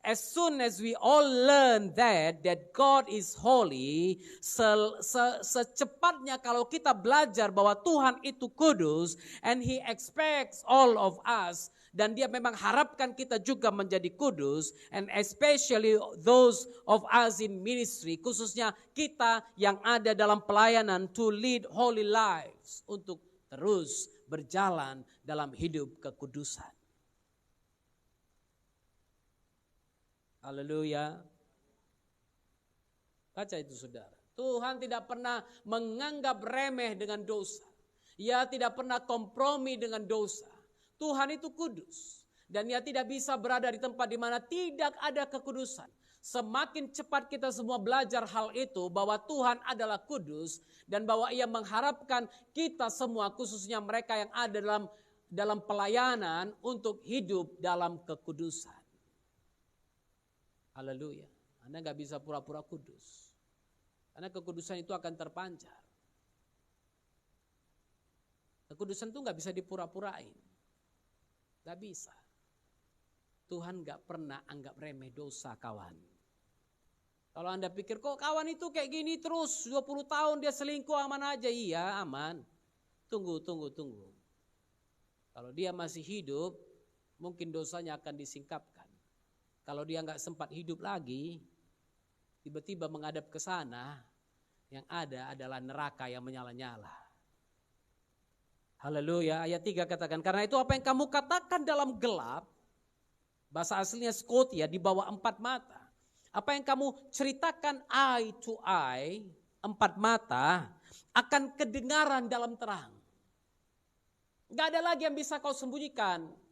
A: As soon as we all learn that God is holy, secepatnya kalau kita belajar bahwa Tuhan itu kudus, and He expects all of us, dan Dia memang harapkan kita juga menjadi kudus, and especially those of us in ministry, khususnya kita yang ada dalam pelayanan, to lead holy lives, untuk terus berjalan dalam hidup kekudusan. Haleluya. Baca itu saudara. Tuhan tidak pernah menganggap remeh dengan dosa. Ia tidak pernah kompromi dengan dosa. Tuhan itu kudus. Dan Ia tidak bisa berada di tempat di mana tidak ada kekudusan. Semakin cepat kita semua belajar hal itu, bahwa Tuhan adalah kudus, dan bahwa Ia mengharapkan kita semua, khususnya mereka yang ada dalam pelayanan, untuk hidup dalam kekudusan. Haleluya. Anda gak bisa pura-pura kudus. Karena kekudusan itu akan terpancar. Kekudusan itu gak bisa dipura-purain. Gak bisa. Tuhan gak pernah anggap remeh dosa kawan. Kalau Anda pikir kok kawan itu kayak gini terus 20 tahun dia selingkuh aman aja. Iya aman. Tunggu. Kalau dia masih hidup, mungkin dosanya akan disingkapkan. Kalau dia nggak sempat hidup lagi, tiba-tiba menghadap ke sana, yang ada adalah neraka yang menyala-nyala. Haleluya. Ayat 3 katakan, karena itu apa yang kamu katakan dalam gelap, bahasa aslinya skotia, di bawah 4 mata. Apa yang kamu ceritakan eye to eye, 4 mata, akan kedengaran dalam terang. Nggak ada lagi yang bisa kau sembunyikan.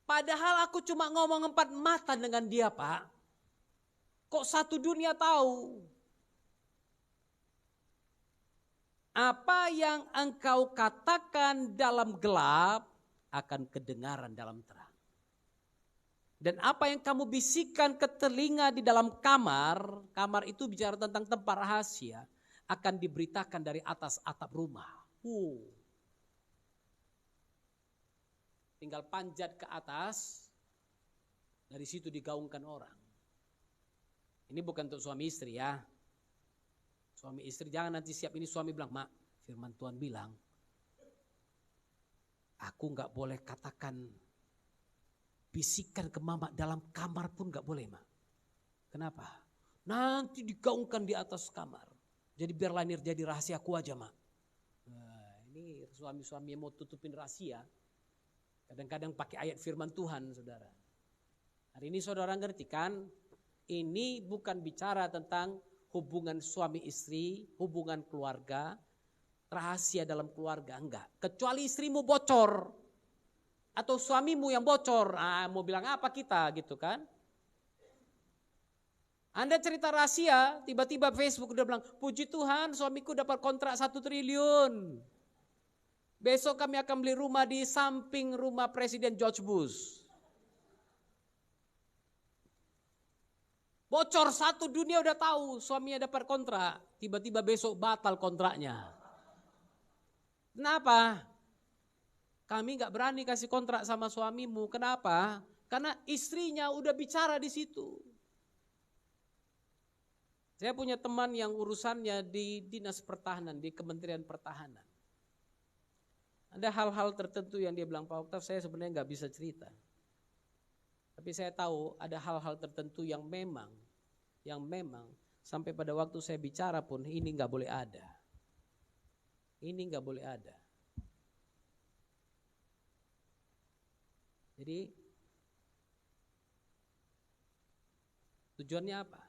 A: Padahal aku cuma ngomong 4 mata dengan dia, Pak. Kok satu dunia tahu? Apa yang engkau katakan dalam gelap akan kedengaran dalam terang. Dan apa yang kamu bisikkan ke telinga di dalam kamar itu bicara tentang tempat rahasia, akan diberitakan dari atas atap rumah. Tinggal panjat ke atas, dari situ digaungkan orang. Ini bukan untuk suami istri ya. Suami istri jangan nanti siap ini suami bilang, Mak, firman Tuhan bilang, aku gak boleh katakan, bisikan ke mama dalam kamar pun gak boleh, Mak. Kenapa? Nanti digaungkan di atas kamar. Jadi biar lanir jadi rahasiaku aja, Mak. Nah, ini suami-suami yang mau tutupin rahasia. Kadang-kadang pakai ayat firman Tuhan, saudara. Hari ini saudara ngerti kan? Ini bukan bicara tentang hubungan suami istri, hubungan keluarga, rahasia dalam keluarga, enggak. Kecuali istrimu bocor, atau suamimu yang bocor, mau bilang apa kita gitu kan? Anda cerita rahasia, tiba-tiba Facebook udah bilang, puji Tuhan suamiku dapat kontrak 1 triliun. Besok kami akan beli rumah di samping rumah Presiden George Bush. Bocor, satu dunia udah tahu suaminya dapat kontrak. Tiba-tiba besok batal kontraknya. Kenapa? Kami gak berani kasih kontrak sama suamimu. Kenapa? Karena istrinya udah bicara di situ. Saya punya teman yang urusannya di Dinas Pertahanan, di Kementerian Pertahanan. Ada hal-hal tertentu yang dia bilang, Pak Oktav saya sebenarnya gak bisa cerita. Tapi saya tahu ada hal-hal tertentu yang memang sampai pada waktu saya bicara pun ini gak boleh ada. Ini gak boleh ada. Jadi Tujuannya apa?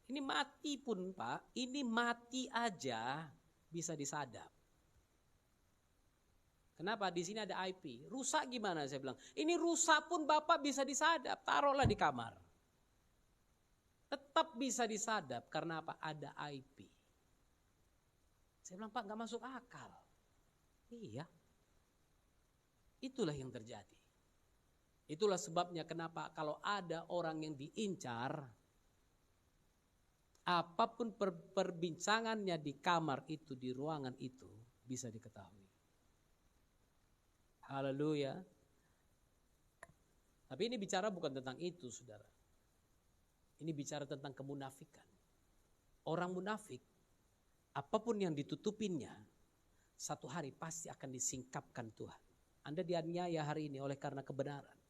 A: Ini mati pun Pak, ini mati aja bisa disadap. Kenapa? Di sini ada IP. Rusak gimana saya bilang? Ini rusak pun Bapak bisa disadap, taruhlah di kamar. Tetap bisa disadap karena apa? Ada IP. Saya bilang Pak gak masuk akal. Iya. Itulah yang terjadi. Itulah sebabnya kenapa kalau ada orang yang diincar, apapun perbincangannya di kamar itu, di ruangan itu bisa diketahui. Haleluya. Tapi ini bicara bukan tentang itu, saudara. Ini bicara tentang kemunafikan. Orang munafik, apapun yang ditutupinnya, satu hari pasti akan disingkapkan Tuhan. Anda dianiaya hari ini oleh karena kebenaran.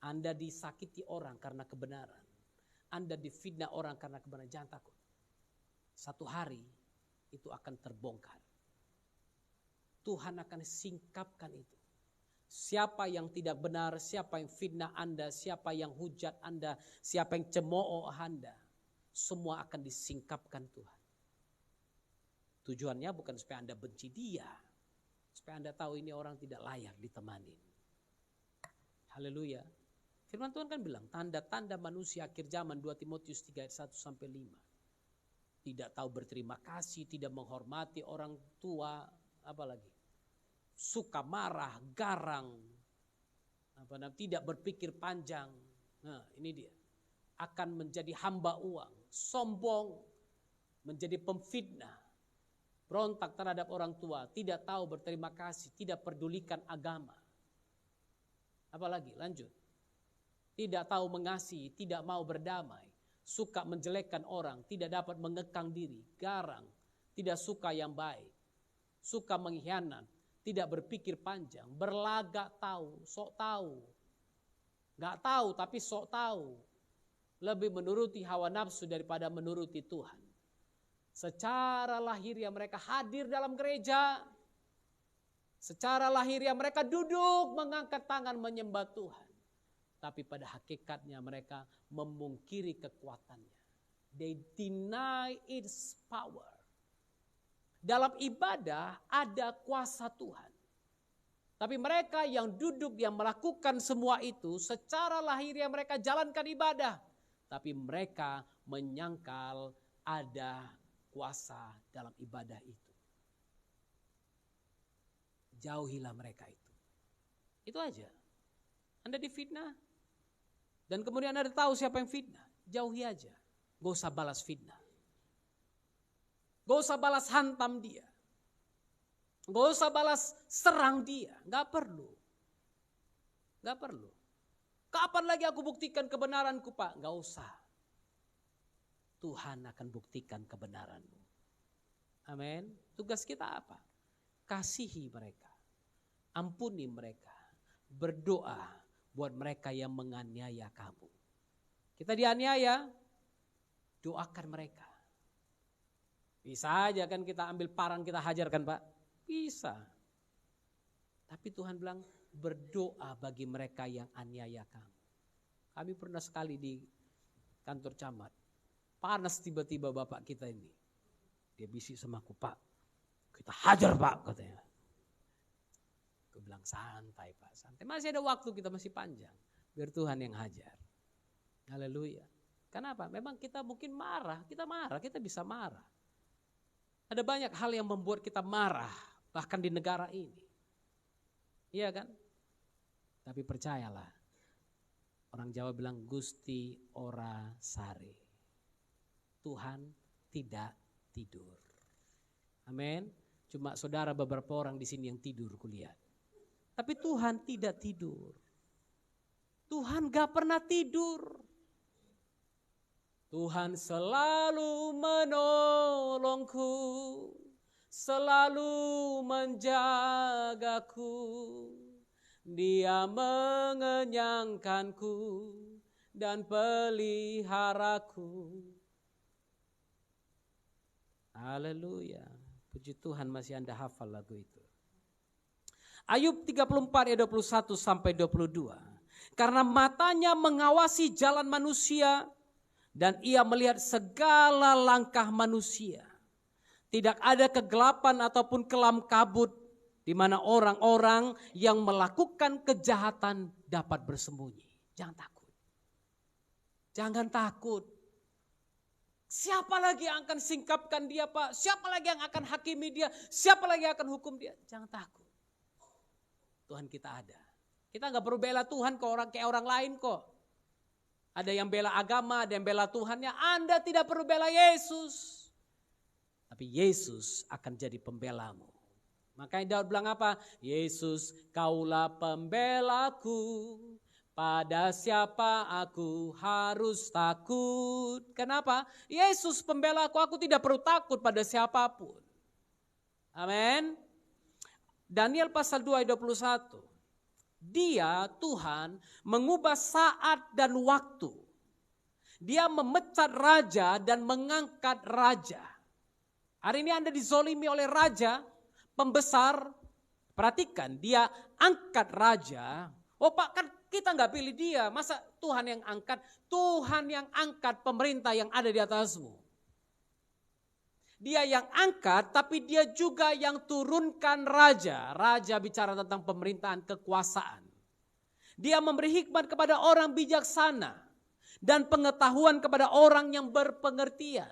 A: Anda disakiti orang karena kebenaran. Anda difitnah orang karena kebenaran, jangan takut. Satu hari itu akan terbongkar. Tuhan akan singkapkan itu. Siapa yang tidak benar, siapa yang fitnah Anda, siapa yang hujat Anda, siapa yang cemooh Anda, semua akan disingkapkan Tuhan. Tujuannya bukan supaya Anda benci dia, supaya Anda tahu ini orang tidak layak ditemani. Haleluya. Firman Tuhan kan bilang, tanda-tanda manusia akhir zaman 2 Timotius 3 ayat 1-5. Tidak tahu berterima kasih, tidak menghormati orang tua, apalagi suka marah, garang, tidak berpikir panjang. Nah ini dia, akan menjadi hamba uang, sombong, menjadi pemfitnah, berontak terhadap orang tua, tidak tahu berterima kasih, tidak pedulikan agama. Apalagi lanjut. Tidak tahu mengasihi, tidak mau berdamai, suka menjelekkan orang, tidak dapat mengekang diri, garang, tidak suka yang baik, suka mengkhianat, tidak berpikir panjang, berlagak tahu, sok tahu. Gak tahu tapi sok tahu. Lebih menuruti hawa nafsu daripada menuruti Tuhan. Secara lahiriah mereka hadir dalam gereja. Secara lahiriah mereka duduk mengangkat tangan menyembah Tuhan. Tapi pada hakikatnya mereka memungkiri kekuatannya. They deny its power. Dalam ibadah ada kuasa Tuhan. Tapi mereka yang duduk, yang melakukan semua itu, secara lahiriah mereka jalankan ibadah. Tapi mereka menyangkal ada kuasa dalam ibadah itu. Jauhilah mereka itu. Itu aja. Anda difitnah. Dan kemudian Anda tahu siapa yang fitnah. Jauhi aja. Gak usah balas fitnah. Gak usah balas hantam dia. Gak usah balas serang dia. Gak perlu. Gak perlu. Kapan lagi aku buktikan kebenaranku Pak? Gak usah. Tuhan akan buktikan kebenaranmu. Amin. Tugas kita apa? Kasihi mereka. Ampuni mereka. Berdoa buat mereka yang menganiaya kamu. Kita dianiaya, doakan mereka. Bisa aja kan kita ambil parang kita hajarkan Pak. Bisa. Tapi Tuhan bilang berdoa bagi mereka yang aniaya kamu. Kami pernah sekali di kantor camat. Panas tiba-tiba bapak kita ini. Dia bisik sama aku, Pak. Kita hajar Pak katanya. Aku bilang santai Pak, santai. Masih ada waktu, kita masih panjang. Biar Tuhan yang hajar. Haleluya. Kenapa? Memang kita mungkin marah, kita bisa marah. Ada banyak hal yang membuat kita marah, bahkan di negara ini. Iya kan? Tapi percayalah, orang Jawa bilang Gusti ora sare. Tuhan tidak tidur. Amin. Cuma saudara beberapa orang di sini yang tidur kulihat. Tapi Tuhan tidak tidur. Tuhan gak pernah tidur. Tuhan selalu menolongku, selalu menjagaku. Dia mengenyangkanku dan peliharaku. Haleluya. Puji Tuhan masih Anda hafal lagu itu. Ayub 34 ayat 21 sampai 22. Karena matanya mengawasi jalan manusia Dan ia melihat segala langkah manusia. Tidak ada kegelapan ataupun kelam kabut di mana orang-orang yang melakukan kejahatan dapat bersembunyi. Jangan takut. Jangan takut. Siapa lagi yang akan singkapkan dia, Pak? Siapa lagi yang akan hakimi dia? Siapa lagi yang akan hukum dia? Jangan takut. Tuhan kita ada. Kita gak perlu bela Tuhan kayak orang lain kok. Ada yang bela agama, ada yang bela Tuhannya. Anda tidak perlu bela Yesus. Tapi Yesus akan jadi pembelamu. Makanya Daud bilang apa? Yesus, kaulah pembelaku. Pada siapa aku harus takut? Kenapa? Yesus pembelaku, aku tidak perlu takut pada siapapun. Amin. Daniel pasal 2 ayat 21. Dia, Tuhan, mengubah saat dan waktu. Dia memecat raja dan mengangkat raja. Hari ini Anda dizolimi oleh raja, pembesar. Perhatikan, dia angkat raja. Oh Pak, kan kita gak pilih dia. Masa Tuhan yang angkat? Tuhan yang angkat pemerintah yang ada di atasmu. Dia yang angkat, tapi dia juga yang turunkan raja. Raja bicara tentang pemerintahan kekuasaan. Dia memberi hikmat kepada orang bijaksana. Dan pengetahuan kepada orang yang berpengertian.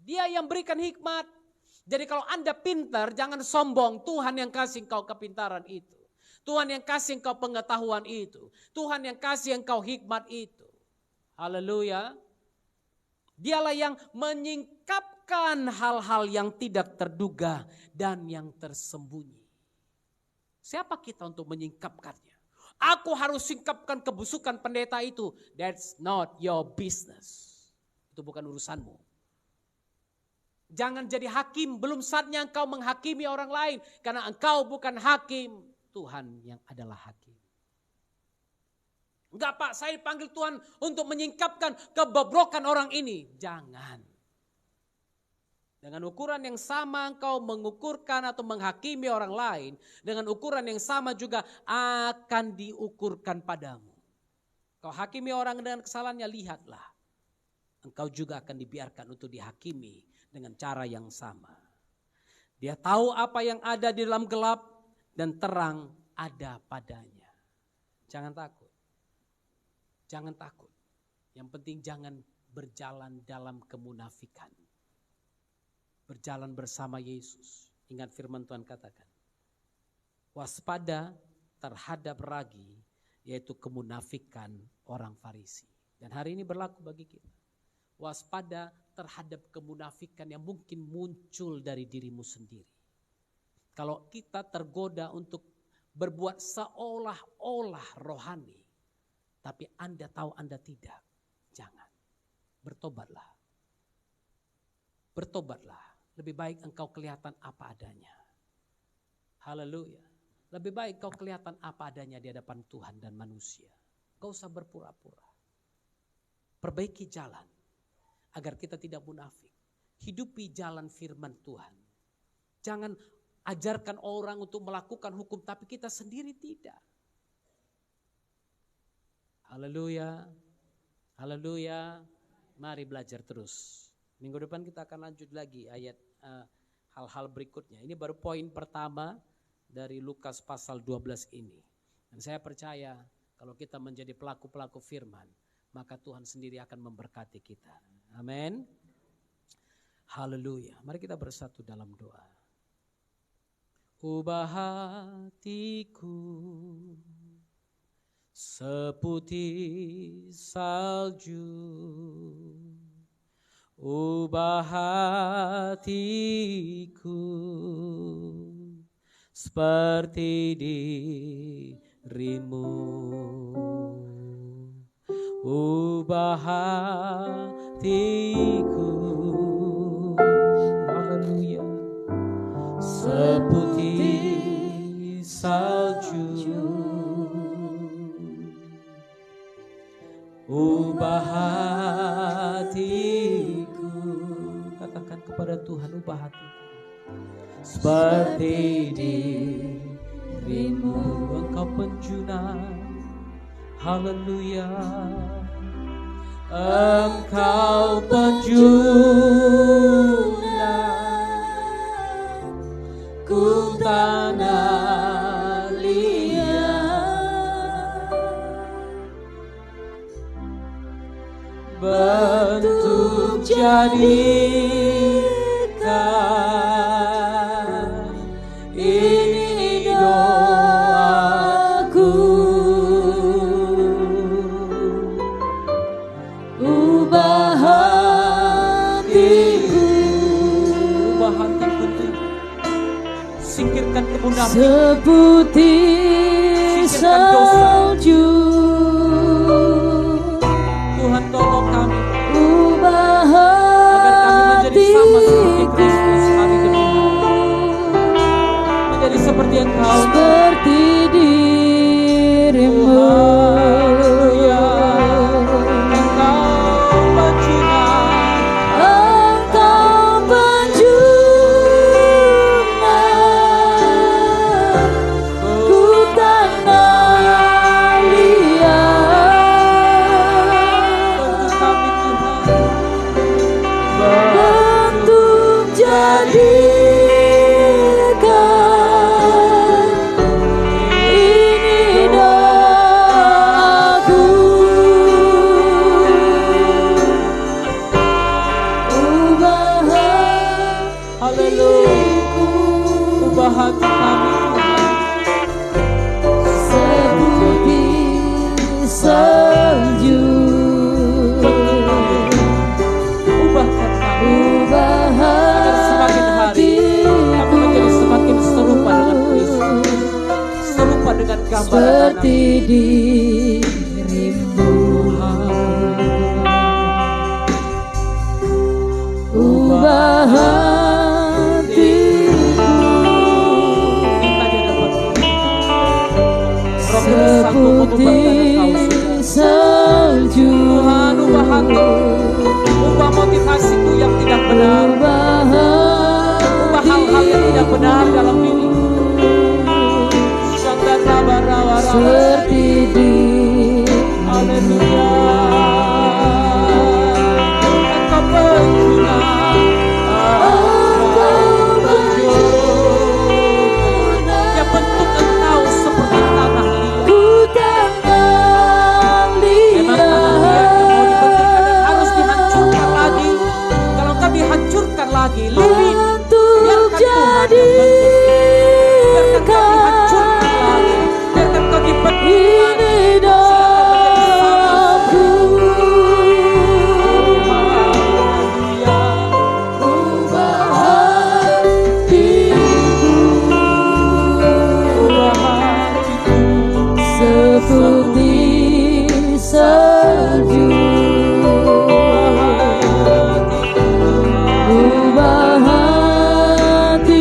A: Dia yang berikan hikmat. Jadi kalau Anda pintar, jangan sombong. Tuhan yang kasih engkau kepintaran itu. Tuhan yang kasih engkau pengetahuan itu. Tuhan yang kasih engkau hikmat itu. Haleluya. Dialah yang menyingkapkan hal-hal yang tidak terduga dan yang tersembunyi. Siapa kita untuk menyingkapkannya? Aku harus singkapkan kebusukan pendeta itu. That's not your business. Itu bukan urusanmu. Jangan jadi hakim, belum saatnya engkau menghakimi orang lain. Karena engkau bukan hakim, Tuhan yang adalah hakim. Enggak Pak, saya dipanggil Tuhan untuk menyingkapkan kebobrokan orang ini. Jangan. Dengan ukuran yang sama engkau mengukurkan atau menghakimi orang lain. Dengan ukuran yang sama juga akan diukurkan padamu. Kau hakimi orang dengan kesalahannya, lihatlah. Engkau juga akan dibiarkan untuk dihakimi dengan cara yang sama. Dia tahu apa yang ada di dalam gelap dan terang ada padanya. Jangan takut. Jangan takut. Yang penting jangan berjalan dalam kemunafikan. Berjalan bersama Yesus. Ingat firman Tuhan katakan. Waspada terhadap ragi, yaitu kemunafikan orang Farisi. Dan hari ini berlaku bagi kita. Waspada terhadap kemunafikan yang mungkin muncul dari dirimu sendiri. Kalau kita tergoda untuk berbuat seolah-olah rohani, tapi Anda tahu Anda tidak, jangan. Bertobatlah. Bertobatlah. Lebih baik engkau kelihatan apa adanya. Haleluya. Lebih baik engkau kelihatan apa adanya di hadapan Tuhan dan manusia. Gak usah berpura-pura. Perbaiki jalan agar kita tidak munafik. Hidupi jalan firman Tuhan. Jangan ajarkan orang untuk melakukan hukum tapi kita sendiri tidak. Haleluya. Haleluya. Mari belajar terus. Minggu depan kita akan lanjut lagi ayat hal-hal berikutnya. Ini baru poin pertama dari Lukas pasal 12 ini. Dan saya percaya kalau kita menjadi pelaku-pelaku firman, maka Tuhan sendiri akan memberkati kita. Amin. Haleluya. Mari kita bersatu dalam doa. Ubah hatiku seputih salju, ubah hatiku seperti dirimu, ubah hatiku, haleluya, seputih salju, ubah hatiku. Katakan kepada Tuhan, ubah hatiku seperti dirimu. Engkau penjuna, haleluya. Engkau penjunan ku tanah liat, bentuk jadikan ini doaku. Ubah hatiku Tuhan. Singkirkan kemunafikan,
B: seputih salju.
A: Tuhan tolong kami
B: Ubah
A: agar kami menjadi sama seperti Kristus hari demi hari, menjadi seperti Engkau,
B: seperti dirimu. Seperti dirimu, ubah hatiku seputih salju.
A: Tuhan, ubah hatiku, ubah motivasiku yang tidak benar, ubah hal-hal yang tidak benar dalam diriku.
B: Seperti dirimu,
A: haleluya. Engkau penjunan, ya bentuk Engkau seperti tanah liat. Memang tanah liat yang mau dibentukkan dan harus dihancurkan lagi. Kalau kami hancurkan lagi, lilin, biarkan Tuhan yang bentuk. Biarkan kami hancurkan lagi. Biarkan kau dibentuk
B: ini doaku. Ubah hatiku seputih salju. Ubah hatiku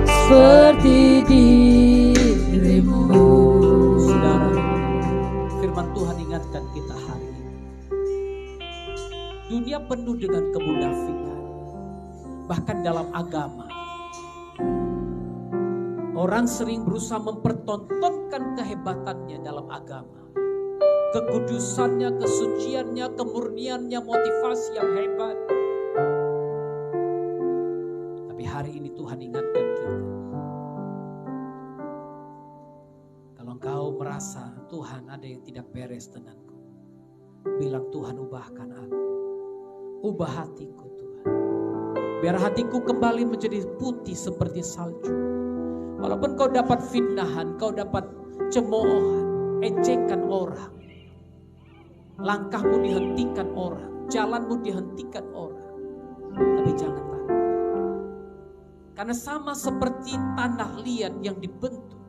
B: seperti dirimu.
A: Saudara, firman Tuhan ingatkan kita hari ini. Dunia penuh dengan kemunafikan. Bahkan dalam agama, orang sering berusaha mempertontonkan kehebatannya dalam agama. Kekudusannya, kesuciannya, kemurniannya, motivasi yang hebat. Tapi hari ini Tuhan ingatkan kita. Kalau engkau merasa Tuhan ada yang tidak beres denganku, bilang Tuhan ubahkan aku. Ubah hatiku Tuhan. Biar hatiku kembali menjadi putih seperti salju. Walaupun kau dapat fitnahan, kau dapat cemoohan, ejekan orang. Langkahmu dihentikan orang, jalanmu dihentikan orang. Tapi jangan takut. Karena sama seperti tanah liat yang dibentuk.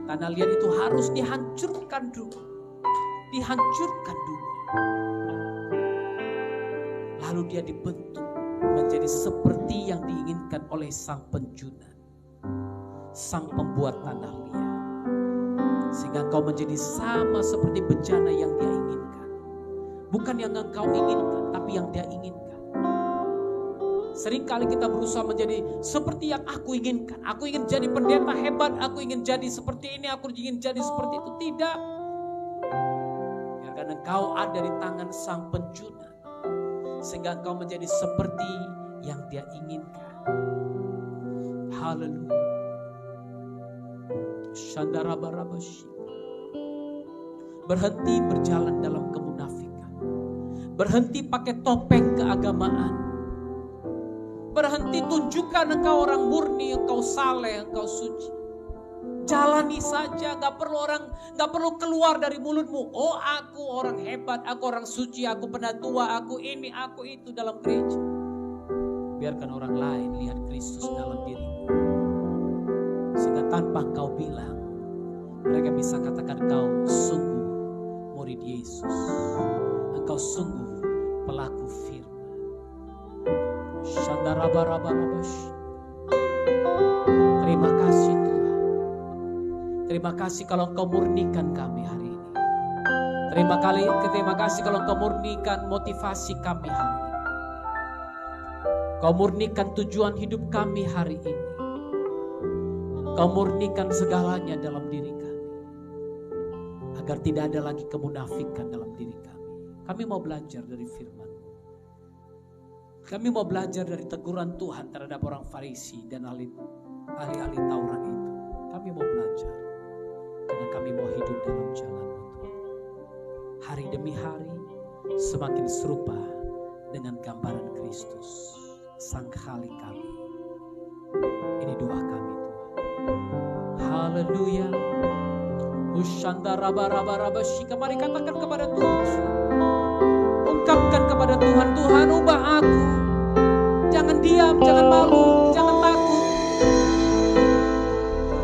A: Tanah liat itu harus dihancurkan dulu. Dihancurkan dulu. Lalu dia dibentuk menjadi seperti yang diinginkan oleh sang penjunan. Sang pembuat tanah liat. Sehingga engkau menjadi sama seperti bencana yang dia inginkan. Bukan yang engkau inginkan, tapi yang dia inginkan. Seringkali kita berusaha menjadi seperti yang aku inginkan. Aku ingin jadi pendeta hebat, aku ingin jadi seperti ini, aku ingin jadi seperti itu. Tidak. Biarkan engkau ada di tangan Sang Penjuna, sehingga engkau menjadi seperti yang Dia inginkan. Haleluya. Shandarabarabashi. Berhenti berjalan dalam kemunafikan. Berhenti pakai topeng keagamaan. Berhenti tunjukkan engkau orang murni, engkau saleh, engkau suci. Jalani saja, gak perlu keluar dari mulutmu. Oh, aku orang hebat, aku orang suci, aku penatua, aku ini, aku itu dalam gereja. Biarkan orang lain lihat Kristus dalam dirimu. Sehingga tanpa engkau bilang, mereka bisa katakan engkau sungguh murid Yesus. Engkau sungguh pelaku firman. Terima kasih Tuhan. Terima kasih kalau Engkau murnikan kami hari ini. Terima kasih kalau Engkau murnikan motivasi kami hari ini. Kau murnikan tujuan hidup kami hari ini. Kau murnikan segalanya dalam diri kami. Agar tidak ada lagi kemunafikan dalam diri kami. Kami mau belajar dari firman. Kami mau belajar dari teguran Tuhan terhadap orang Farisi dan ahli-ahli Taurat itu. Kami mau belajar. Karena kami mau hidup dalam jalan-Mu Tuhan. Hari demi hari semakin serupa dengan gambaran Kristus, Sang Khalik kami. Ini doa kami Tuhan. Haleluya. Ushandarabarabarabashika. Mari katakan kepada Tuhan. Ungkapkan kepada Tuhan, Tuhan ubah aku. Jangan diam, jangan malu, jangan takut.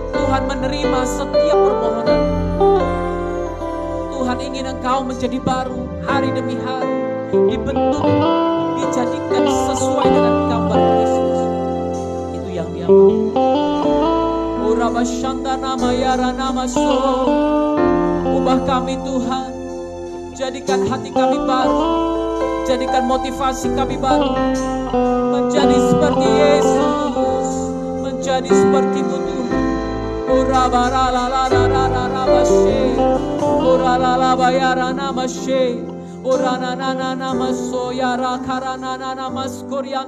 A: Tuhan menerima setiap permohonan. Tuhan ingin engkau menjadi baru hari demi hari. Dibentuk, dijadikan sesuai dengan gambar Kristus. Itu yang Dia mau. Urabashandana mayara namaso. Ubah kami Tuhan. Jadikan hati kami baru. Jadikan motivasi kami baru. Menjadi seperti Yesus. Menjadi seperti-Mu Tuhan. Urabaralalarararabashe. Uralalabayaranamashe. Uranananamaso yara karanananamas koryana.